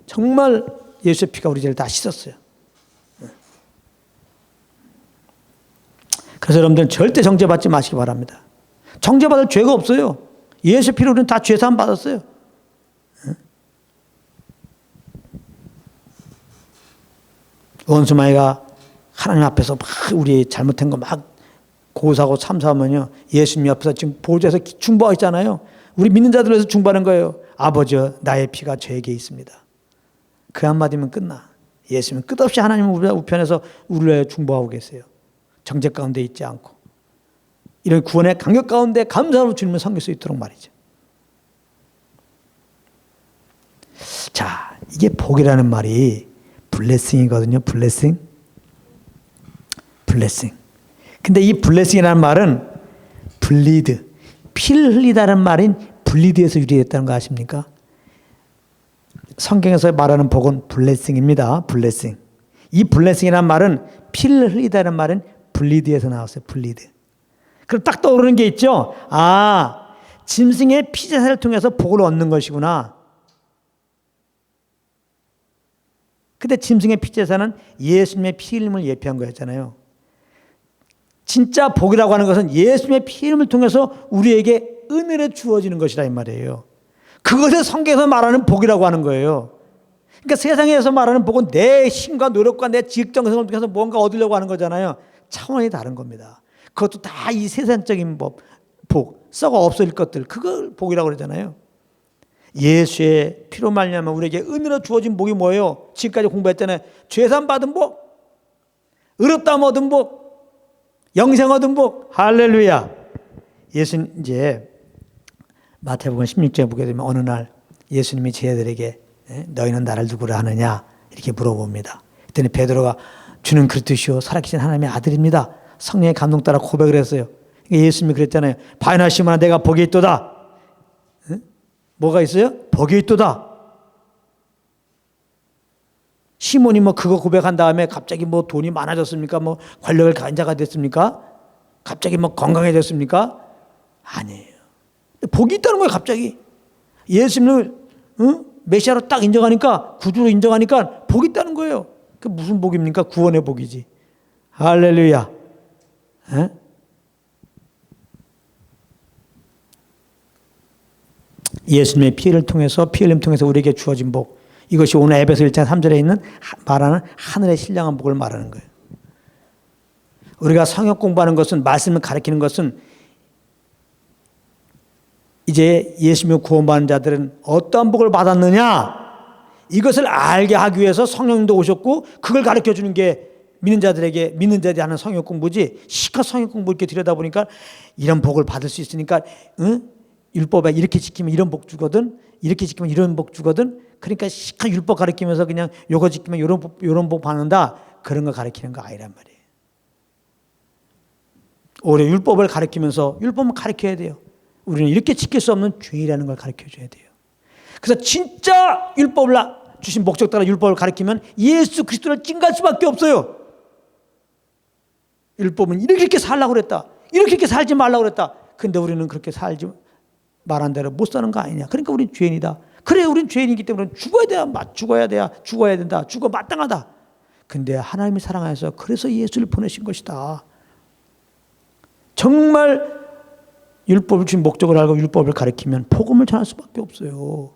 정말 예수의 피가 우리 죄를 다 씻었어요. 그래서 여러분들 절대 정죄받지 마시기 바랍니다. 정죄받을 죄가 없어요. 예수의 피로 우리는 다 죄사함 받았어요. 원수마귀가 하나님 앞에서 막 우리 잘못한 거 막 고사하고 참사하면요, 예수님 앞에서 지금 보좌에서 중보하고 있잖아요. 우리 믿는 자들 위해서 중보하는 거예요. 아버지, 나의 피가 죄에게 있습니다. 그 한마디면 끝나. 예수님은 끝없이 하나님 우편에서 우리를 위해 중보하고 계세요. 정죄 가운데 있지 않고. 이런 구원의 감격 가운데 감사로 주님을 섬길 수 있도록 말이죠. 자, 이게 복이라는 말이 블레싱이거든요. 블레싱. 근데 이 블레싱이라는 말은 블리드, 피를 흘리다는 말인 블리드에서 유래했다는 거 아십니까? 성경에서 말하는 복은 블레싱입니다. 블레싱. 이 블레싱이라는 말은 피를 흘리다는 말은 블리드에서 나왔어요. 블리드. 그럼 딱 떠오르는 게 있죠. 짐승의 피제사를 통해서 복을 얻는 것이구나. 근데 짐승의 피제사는 예수님의 피 흘림을 예표한 거였잖아요. 진짜 복이라고 하는 것은 예수님의 피 흘림을 통해서 우리에게 은혜로 주어지는 것이라 이 말이에요. 그것을 성경에서 말하는 복이라고 하는 거예요. 그러니까 세상에서 말하는 복은 내 힘과 노력과 내 지극정성을 통해서 뭔가 얻으려고 하는 거잖아요. 차원이 다른 겁니다. 그것도 다 이 세상적인 복, 썩어 없어질 것들, 그걸 복이라고 그러잖아요. 예수의 피로 말미암아 우리에게 은혜로 주어진 복이 뭐예요? 지금까지 공부했잖아요. 죄산 받은 복, 의롭다함 얻은 복, 영생 얻은 복. 할렐루야. 예수님 이제 마태복음 16장에 보게 되면 어느 날 예수님이 제자들에게 너희는 나를 누구라 하느냐 이렇게 물어봅니다. 그랬더니 베드로가 주는 그리스도시요 살아계신 하나님의 아들입니다. 성령의 감동 따라 고백을 했어요. 예수님이 그랬잖아요. 바요나 시몬아 내가 복이 있도다. 뭐가 있어요? 복이 있도다. 시몬이 그거 고백한 다음에 갑자기 돈이 많아졌습니까? 권력을 가진 자가 됐습니까? 갑자기 건강해졌습니까? 아니에요. 복이 있다는 거예요, 갑자기. 예수님을 메시아로 딱 인정하니까, 구주로 인정하니까 복이 있다는 거예요. 그 무슨 복입니까? 구원의 복이지. 할렐루야. 예수님의 피를 통해서, 피 흘림 통해서 우리에게 주어진 복. 이것이 오늘 에베소 1장 3절에 있는 말하는 하늘의 신령한 복을 말하는 거예요. 우리가 성역 공부하는 것은, 말씀을 가르치는 것은 이제 예수님을 구원받은 자들은 어떠한 복을 받았느냐 이것을 알게 하기 위해서 성령님도 오셨고 그걸 가르쳐 주는 게 믿는 자들이 하는 성역 공부지. 시컷 성역 공부 이렇게 들여다보니까 이런 복을 받을 수 있으니까 율법에 이렇게 지키면 이런 복 주거든, 이렇게 지키면 이런 복 주거든. 그러니까 시컷 율법 가르치면서 그냥 요거 지키면 요런 복 받는다, 그런 거 가르치는 거 아니란 말이에요. 오히려 율법을 가르치면서 율법은 가르쳐야 돼요. 우리는 이렇게 지킬 수 없는 죄라는 걸 가르쳐 줘야 돼요. 그래서 진짜 율법을 주신 목적 따라 율법을 가르치면 예수 그리스도를 찡갈 수밖에 없어요. 율법은 이렇게 살라고 그랬다, 이렇게 살지 말라고 그랬다. 근데 우리는 그렇게 살지 말한 대로 못 사는 거 아니냐. 그러니까 우리는 죄인이다. 그래, 우리는 죄인이기 때문에 죽어야 된다. 죽어 마땅하다. 근데 하나님이 사랑하셔서 그래서 예수를 보내신 것이다. 정말 율법을 주신 목적을 알고 율법을 가르치면 복음을 전할 수밖에 없어요.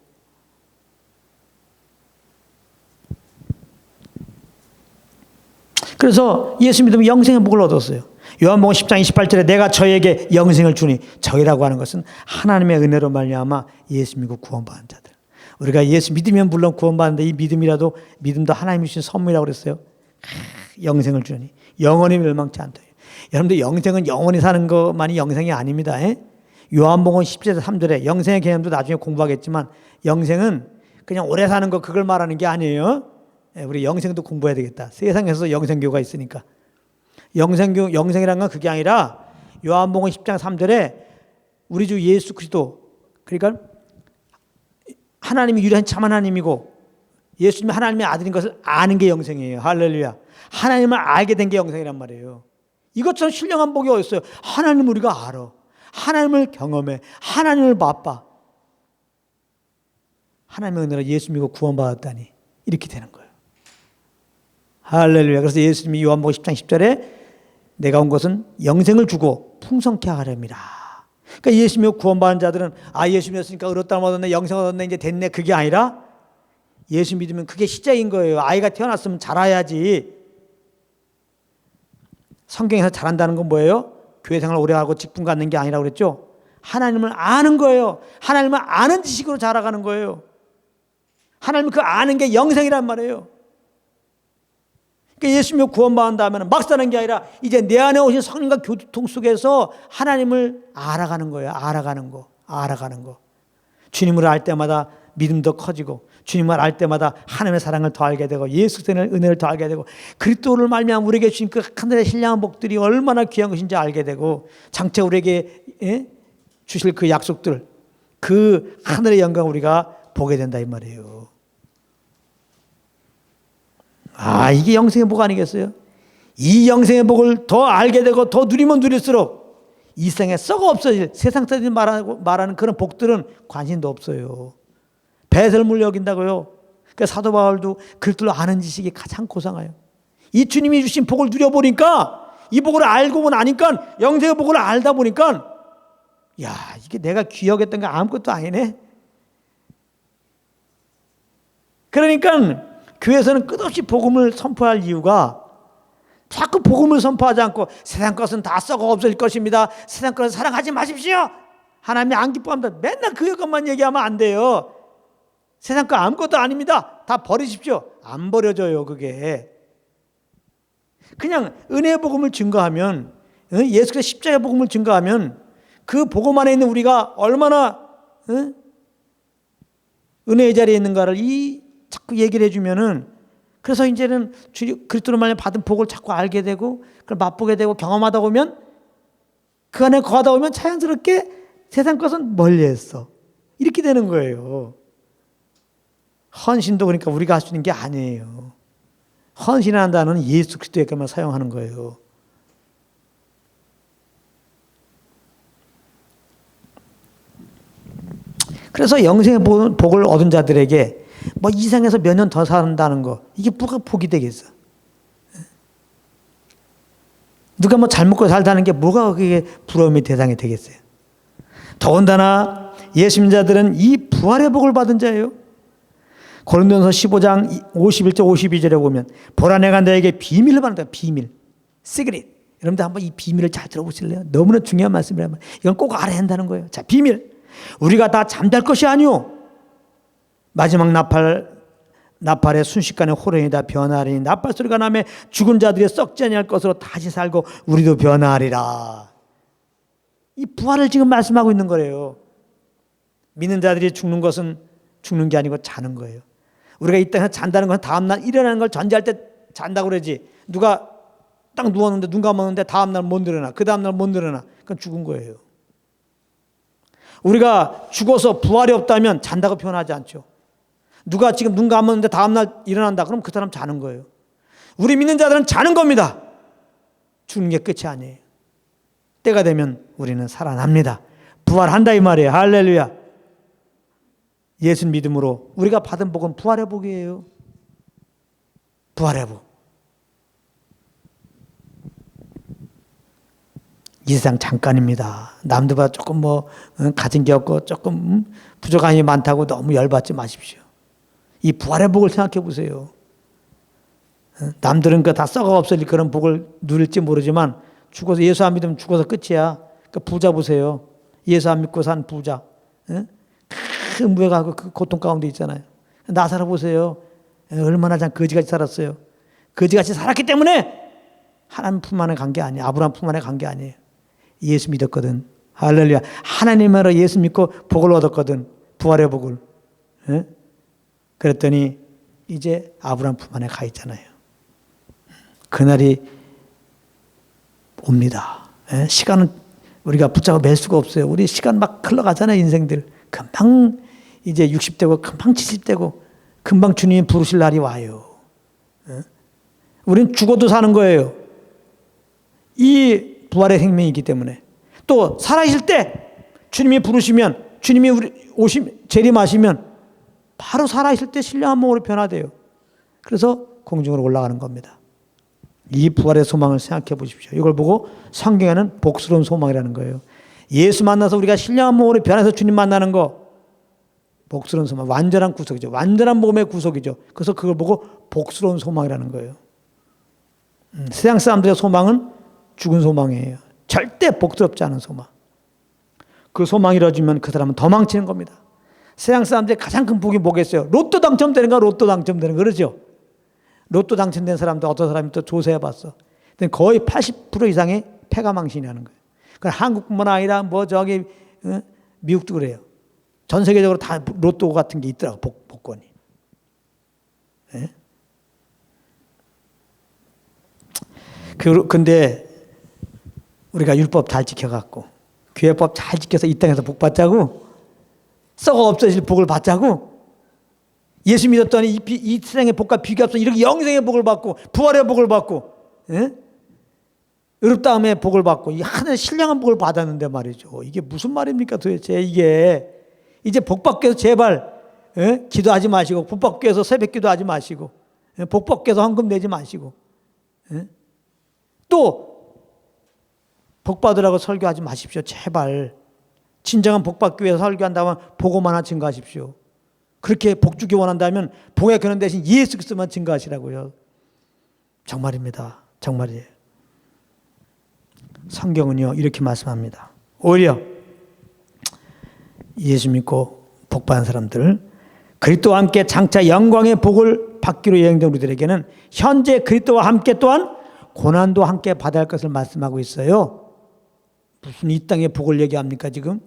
그래서 예수 믿으면 영생의 복을 얻었어요. 요한복음 10장 28절에 내가 저에게 영생을 주니, 저희라고 하는 것은 하나님의 은혜로 말미암아 예수 믿고 구원받은 자들. 우리가 예수 믿으면 물론 구원받는데 이 믿음도 하나님이 주신 선물이라고 그랬어요. 영생을 주니 영원히 멸망치 않다. 여러분들 영생은 영원히 사는 것만이 영생이 아닙니다. 요한복음 10장 3절에 영생의 개념도 나중에 공부하겠지만 영생은 그냥 오래 사는 거 그걸 말하는 게 아니에요. 우리 영생도 공부해야 되겠다. 세상에서 영생교가 있으니까. 영생이란 건 그게 아니라 요한복음 10장 3절에 우리 주 예수 그리스도, 그러니까 하나님이 유일한 참 하나님이고 예수님이 하나님의 아들인 것을 아는 게 영생이에요. 할렐루야. 하나님을 알게 된 게 영생이란 말이에요. 이것처럼 신령한 복이 어디 있어요? 하나님을 우리가 알아. 하나님을 경험해. 하나님을 맛봐. 하나님의 은혜로 예수 믿고 구원받았다니 이렇게 되는 거예요. 할렐루야. 그래서 예수님이 요한복음 10장 10절에 내가 온 것은 영생을 주고 풍성케 하렵니다. 그러니까 예수 믿고 구원받은 자들은 예수 믿었으니까 의롭다함 얻었네, 영생 얻었네, 이제 됐네, 그게 아니라 예수 믿으면 그게 시작인 거예요. 아이가 태어났으면 자라야지. 성경에서 자란다는 건 뭐예요? 교회 생활 오래 하고 직분 갖는 게 아니라고 그랬죠. 하나님을 아는 거예요. 하나님을 아는 지식으로 자라가는 거예요. 하나님을 그 아는 게 영생이란 말이에요. 그러니까 예수 믿고 구원받은 다음에는 막 사는 게 아니라 이제 내 안에 오신 성령과 교통 속에서 하나님을 알아가는 거예요. 알아가는 거. 주님을 알 때마다 믿음도 커지고, 주님을 알 때마다 하나님의 사랑을 더 알게 되고, 예수 그리스도의 은혜를 더 알게 되고, 그리스도를 말미암아 우리에게 주신 그 하늘의 신령한 복들이 얼마나 귀한 것인지 알게 되고, 장차 우리에게 주실 그 약속들, 그 하늘의 영광 우리가 보게 된다 이 말이에요. 이게 영생의 복 아니겠어요? 이 영생의 복을 더 알게 되고 더 누리면 누릴수록 이 세상에 썩어 없어질, 세상 사람들이 말하는 그런 복들은 관심도 없어요. 배설물 여긴다고요. 그래서 사도 바울도 그들로 아는 지식이 가장 고상해요. 이 주님이 주신 복을 누려보니까, 이 복을 알고 나니까, 영생의 복을 알다 보니까, 야, 이게 내가 귀여겠던 게 아무것도 아니네. 그러니까 교회에서는 끝없이 복음을 선포할 이유가, 자꾸 복음을 선포하지 않고 세상 것은 다 썩어 없어질 것입니다. 세상 것은 사랑하지 마십시오. 하나님이 안 기뻐합니다. 맨날 그 것만 얘기하면 안 돼요. 세상 거 아무것도 아닙니다. 다 버리십시오. 안 버려져요, 그게. 그냥 은혜의 복음을 증거하면, 예수 그리스도의 십자가의 복음을 증거하면 그 복음 안에 있는 우리가 얼마나 은혜의 자리에 있는가를 자꾸 얘기를 해주면은, 그래서 이제는 그리스도로 말미암아 받은 복을 자꾸 알게 되고 그걸 맛보게 되고 경험하다 보면, 그 안에 거하다 보면 자연스럽게 세상 것은 멀리했어. 이렇게 되는 거예요. 헌신도 그러니까 우리가 할 수 있는 게 아니에요. 헌신이라는 단어는 예수 그리스도에게만 사용하는 거예요. 그래서 영생의 복을 얻은 자들에게 뭐 이상해서 몇 년 더 산다는 거, 이게 뭐가 복이 되겠어? 누가 뭐 잘 먹고 살다는 게 뭐가 그게 부러움의 대상이 되겠어요? 더군다나 예수 믿는 자들은 이 부활의 복을 받은 자예요. 고린도전서 15장 51절 52절에 보면, 보라 내가 너에게 비밀을 말한다. 비밀, 시크릿. 여러분들 한번 이 비밀을 잘 들어보실래요? 너무나 중요한 말씀이라면 이건 꼭 알아야 한다는 거예요. 자, 비밀. 우리가 다 잠잘 것이 아니오. 마지막 나팔의 순식간에 호련이 다 변하리니 나팔 소리가 나며 죽은 자들이 썩지 아니할 것으로 다시 살고 우리도 변하리라. 이 부활을 지금 말씀하고 있는 거예요. 믿는 자들이 죽는 것은 죽는 게 아니고 자는 거예요. 우리가 이 땅에서 잔다는 건 다음날 일어나는 걸 전제할 때 잔다고 그러지. 누가 딱 누웠는데 눈 감았는데 다음날 못 일어나, 그 다음날 못 일어나, 그건 죽은 거예요. 우리가 죽어서 부활이 없다면 잔다고 표현하지 않죠. 누가 지금 눈 감았는데 다음날 일어난다, 그럼 그 사람 자는 거예요. 우리 믿는 자들은 자는 겁니다. 죽는 게 끝이 아니에요. 때가 되면 우리는 살아납니다. 부활한다 이 말이에요. 할렐루야. 예수 믿음으로 우리가 받은 복은 부활의 복이에요. 부활의 복. 이 세상 잠깐입니다. 남들보다 조금 가진 게 없고 조금 부족한 게 많다고 너무 열받지 마십시오. 이 부활의 복을 생각해 보세요. 남들은 다 썩어 없어질 그런 복을 누릴지 모르지만 죽어서 예수 안 믿으면 죽어서 끝이야. 그 부자 보세요. 예수 안 믿고 산 부자. 큰 무해가고 그 고통 가운데 있잖아요. 나사로 보세요. 얼마나 참 거지같이 살았어요. 거지같이 살았기 때문에 하나님 품 안에 간 게 아니에요. 아브라함 품 안에 간 게 아니에요. 예수 믿었거든. 할렐루야. 하나님으로 예수 믿고 복을 얻었거든. 부활의 복을. 그랬더니 이제 아브라함 품 안에 가 있잖아요. 그날이 옵니다. 시간은 우리가 붙잡아 맬 수가 없어요. 우리 시간 막 흘러가잖아요. 인생들. 금방 이제 60대고 금방 70대고 금방 주님이 부르실 날이 와요. 우리는 죽어도 사는 거예요. 이 부활의 생명이기 때문에. 또 살아있을 때 주님이 부르시면, 주님이 재림하시면 바로 살아있을 때 신령한 몸으로 변화돼요. 그래서 공중으로 올라가는 겁니다. 이 부활의 소망을 생각해 보십시오. 이걸 보고 성경에는 복스러운 소망이라는 거예요. 예수 만나서 우리가 신령한 몸으로 변해서 주님 만나는 거, 복스러운 소망, 완전한 구속이죠. 완전한 몸의 구속이죠. 그래서 그걸 보고 복스러운 소망이라는 거예요. 세상 사람들의 소망은 죽은 소망이에요. 절대 복스럽지 않은 소망. 그 소망이 이루어지면 그 사람은 더 망치는 겁니다. 세상 사람들의 가장 큰 복이 뭐겠어요? 로또 당첨되는 거, 로또 당첨되는 거, 그러죠? 로또 당첨된 사람도 어떤 사람이 또 조사해 봤어. 거의 80% 이상의 패가망신이라는 거예요. 그 한국뿐만 아니라 미국도 그래요. 전 세계적으로 다 로또 같은 게 있더라고, 복권이. 네? 근데 우리가 율법 잘 지켜갖고 교회법 잘 지켜서 이 땅에서 복 받자고, 썩어 없어질 복을 받자고, 예수 믿었더니 이 세상의 복과 비교합서 이렇게 영생의 복을 받고 부활의 복을 받고, 의롭다함의 복을 받고 이 하나의 신령한 복을 받았는데 말이죠. 이게 무슨 말입니까 도대체? 이게 이제 복 받기 위해서 제발 예? 기도하지 마시고, 복 받기 위해서 새벽 기도하지 마시고, 예? 복 받기 위해서 헌금 내지 마시고, 예? 또 복 받으라고 설교하지 마십시오. 제발. 진정한 복 받기 위해서 설교한다면 복음 하나 증거하십시오. 그렇게 복 주기 원한다면 복의 근원 대신 예수 그리스도만 증거하시라고요. 정말입니다. 정말이에요. 성경은요 이렇게 말씀합니다. 오히려 예수 믿고 복 받은 사람들, 그리스도와 함께 장차 영광의 복을 받기로 예정된 우리들에게는 현재 그리스도와 함께 또한 고난도 함께 받아야 할 것을 말씀하고 있어요. 무슨 이 땅의 복을 얘기합니까 지금?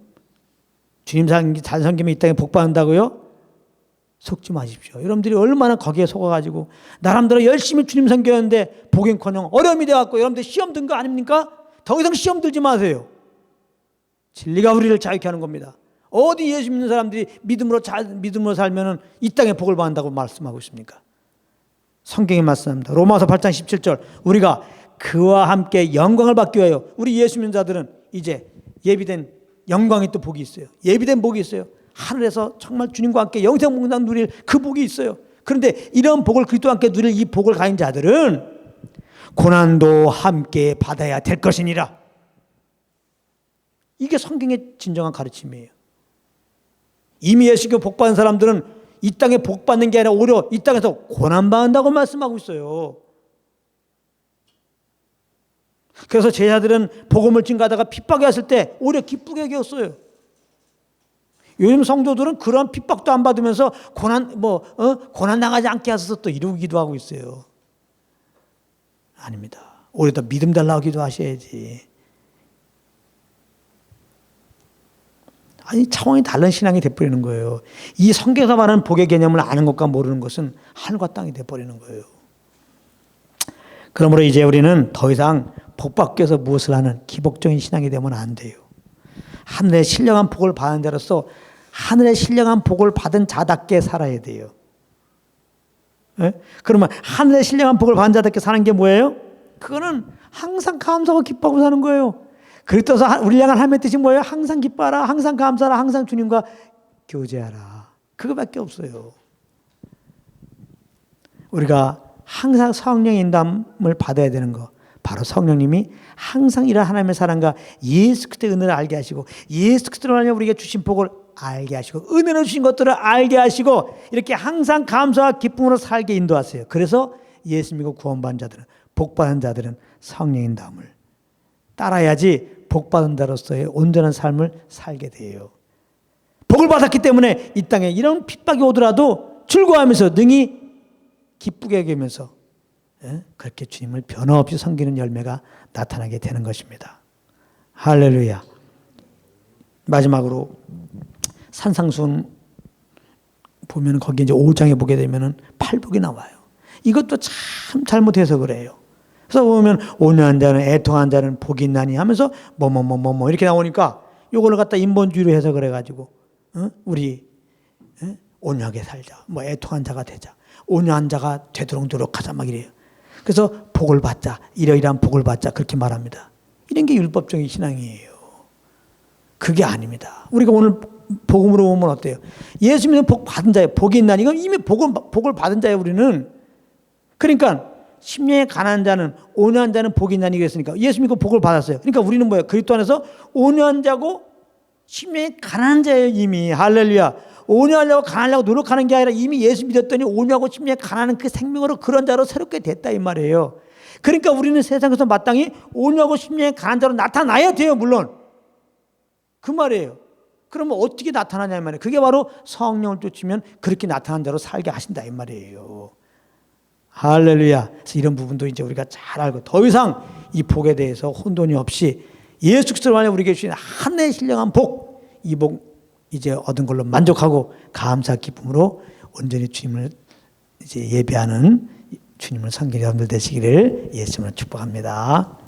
주님 잘 섬기면 이 땅에 복 받는다고요? 속지 마십시오. 여러분들이 얼마나 거기에 속아가지고 나름대로 열심히 주님 섬겼는데 복인커녕 어려움이 돼갖고 여러분들 시험 든 거 아닙니까? 더 이상 시험 들지 마세요. 진리가 우리를 자유케 하는 겁니다. 어디 예수 믿는 사람들이 믿음으로 살면은 이 땅에 복을 받는다고 말씀하고 있습니까? 성경이 말씀합니다. 로마서 8장 17절 우리가 그와 함께 영광을 받기 위하여 우리 예수 믿는 자들은 이제 예비된 영광이 또 복이 있어요. 예비된 복이 있어요. 하늘에서 정말 주님과 함께 영생 복을 누릴 그 복이 있어요. 그런데 이런 복을 그리스도와 함께 누릴 이 복을 가진 자들은 고난도 함께 받아야 될 것이니라. 이게 성경의 진정한 가르침이에요. 이미 예수교 복 받은 사람들은 이 땅에 복 받는 게 아니라 오히려 이 땅에서 고난 받는다고 말씀하고 있어요. 그래서 제자들은 복음을 증거하다가 핍박이 왔을 때 오히려 기쁘게 여겼어요. 요즘 성도들은 그런 핍박도 안 받으면서 고난 당하지 않게 하소서 또 이러고 기도하고 있어요. 아닙니다. 오히려 더 믿음 달라고 기도하셔야지. 아니 차원이 다른 신앙이 돼버리는 거예요. 이 성경에서 말하는 복의 개념을 아는 것과 모르는 것은 하늘과 땅이 돼버리는 거예요. 그러므로 이제 우리는 더 이상 복 받기 위해서 무엇을 하는 기복적인 신앙이 되면 안 돼요. 하늘의 신령한 복을 받은 자로서 하늘의 신령한 복을 받은 자답게 살아야 돼요. 네? 그러면 하늘의 신령한 복을 받은 자답게 사는 게 뭐예요? 그거는 항상 감사하고 기뻐하고 사는 거예요. 그리스도서 우리 향한 하나님의 뜻이 뭐예요? 항상 기뻐하라, 항상 감사하라, 항상 주님과 교제하라. 그거밖에 없어요. 우리가 항상 성령의 인도함을 받아야 되는 거, 바로 성령님이 항상 이런 하나님의 사랑과 예수 그리스도의 은혜를 알게 하시고 예수 그리스도로 하나님 우리에게 주신 복을 알게 하시고 은혜로 주신 것들을 알게 하시고 이렇게 항상 감사와 기쁨으로 살게 인도하세요. 그래서 예수 믿고 구원받은 자들은, 복받은 자들은 성령 인도함을 따라야지 복받은 자로서의 온전한 삶을 살게 돼요. 복을 받았기 때문에 이 땅에 이런 핍박이 오더라도 즐거워하면서 능히 기쁘게 여기면서 그렇게 주님을 변함없이 섬기는 열매가 나타나게 되는 것입니다. 할렐루야. 마지막으로 산상수훈 보면 거기 이제 5장에 보게 되면은 팔복이 나와요. 이것도 참 잘못해서 그래요. 그래서 보면 온유한 자는 애통한 자는 복이 있나니 하면서 뭐뭐뭐뭐 이렇게 나오니까 요거를 갖다 인본주의로 해석을 해가지고 우리 온유하게 살자, 뭐 애통한 자가 되자, 온유한 자가 되도록 노력하자 막 이래요. 그래서 복을 받자, 이러이러한 복을 받자 그렇게 말합니다. 이런 게 율법적인 신앙이에요. 그게 아닙니다. 우리가 오늘 복음으로 보면 어때요? 예수 믿는 복 받은 자예요. 복이 있나니 이건 이미 복을 받은 자예요. 우리는. 그러니까 심령에 가난한 자는, 온유한 자는 복이 있나니 그랬으니까 예수 믿고 복을 받았어요. 그러니까 우리는 뭐예요? 그리스도 안에서 온유한 자고 심령에 가난한 자예요. 이미. 할렐루야. 온유하려고 가난하려고 노력하는 게 아니라 이미 예수 믿었더니 온유하고 심령에 가난한 그 생명으로 그런 자로 새롭게 됐다 이 말이에요. 그러니까 우리는 세상에서 마땅히 온유하고 심령에 가난한 자로 나타나야 돼요. 물론. 그 말이에요. 그러면 어떻게 나타나냐 이 말이에요. 그게 바로 성령을 쫓으면 그렇게 나타난 자로 살게 하신다 이 말이에요. 할렐루야. 그래서 이런 부분도 이제 우리가 잘 알고 더 이상 이 복에 대해서 혼돈이 없이 예수 그리스도 안에 우리에게 주신 하늘의 신령한 복, 이 복 이제 얻은 걸로 만족하고 감사 기쁨으로 온전히 주님을 이제 예배하는 주님을 섬기는 여러분들 되시기를 예수님으로 축복합니다.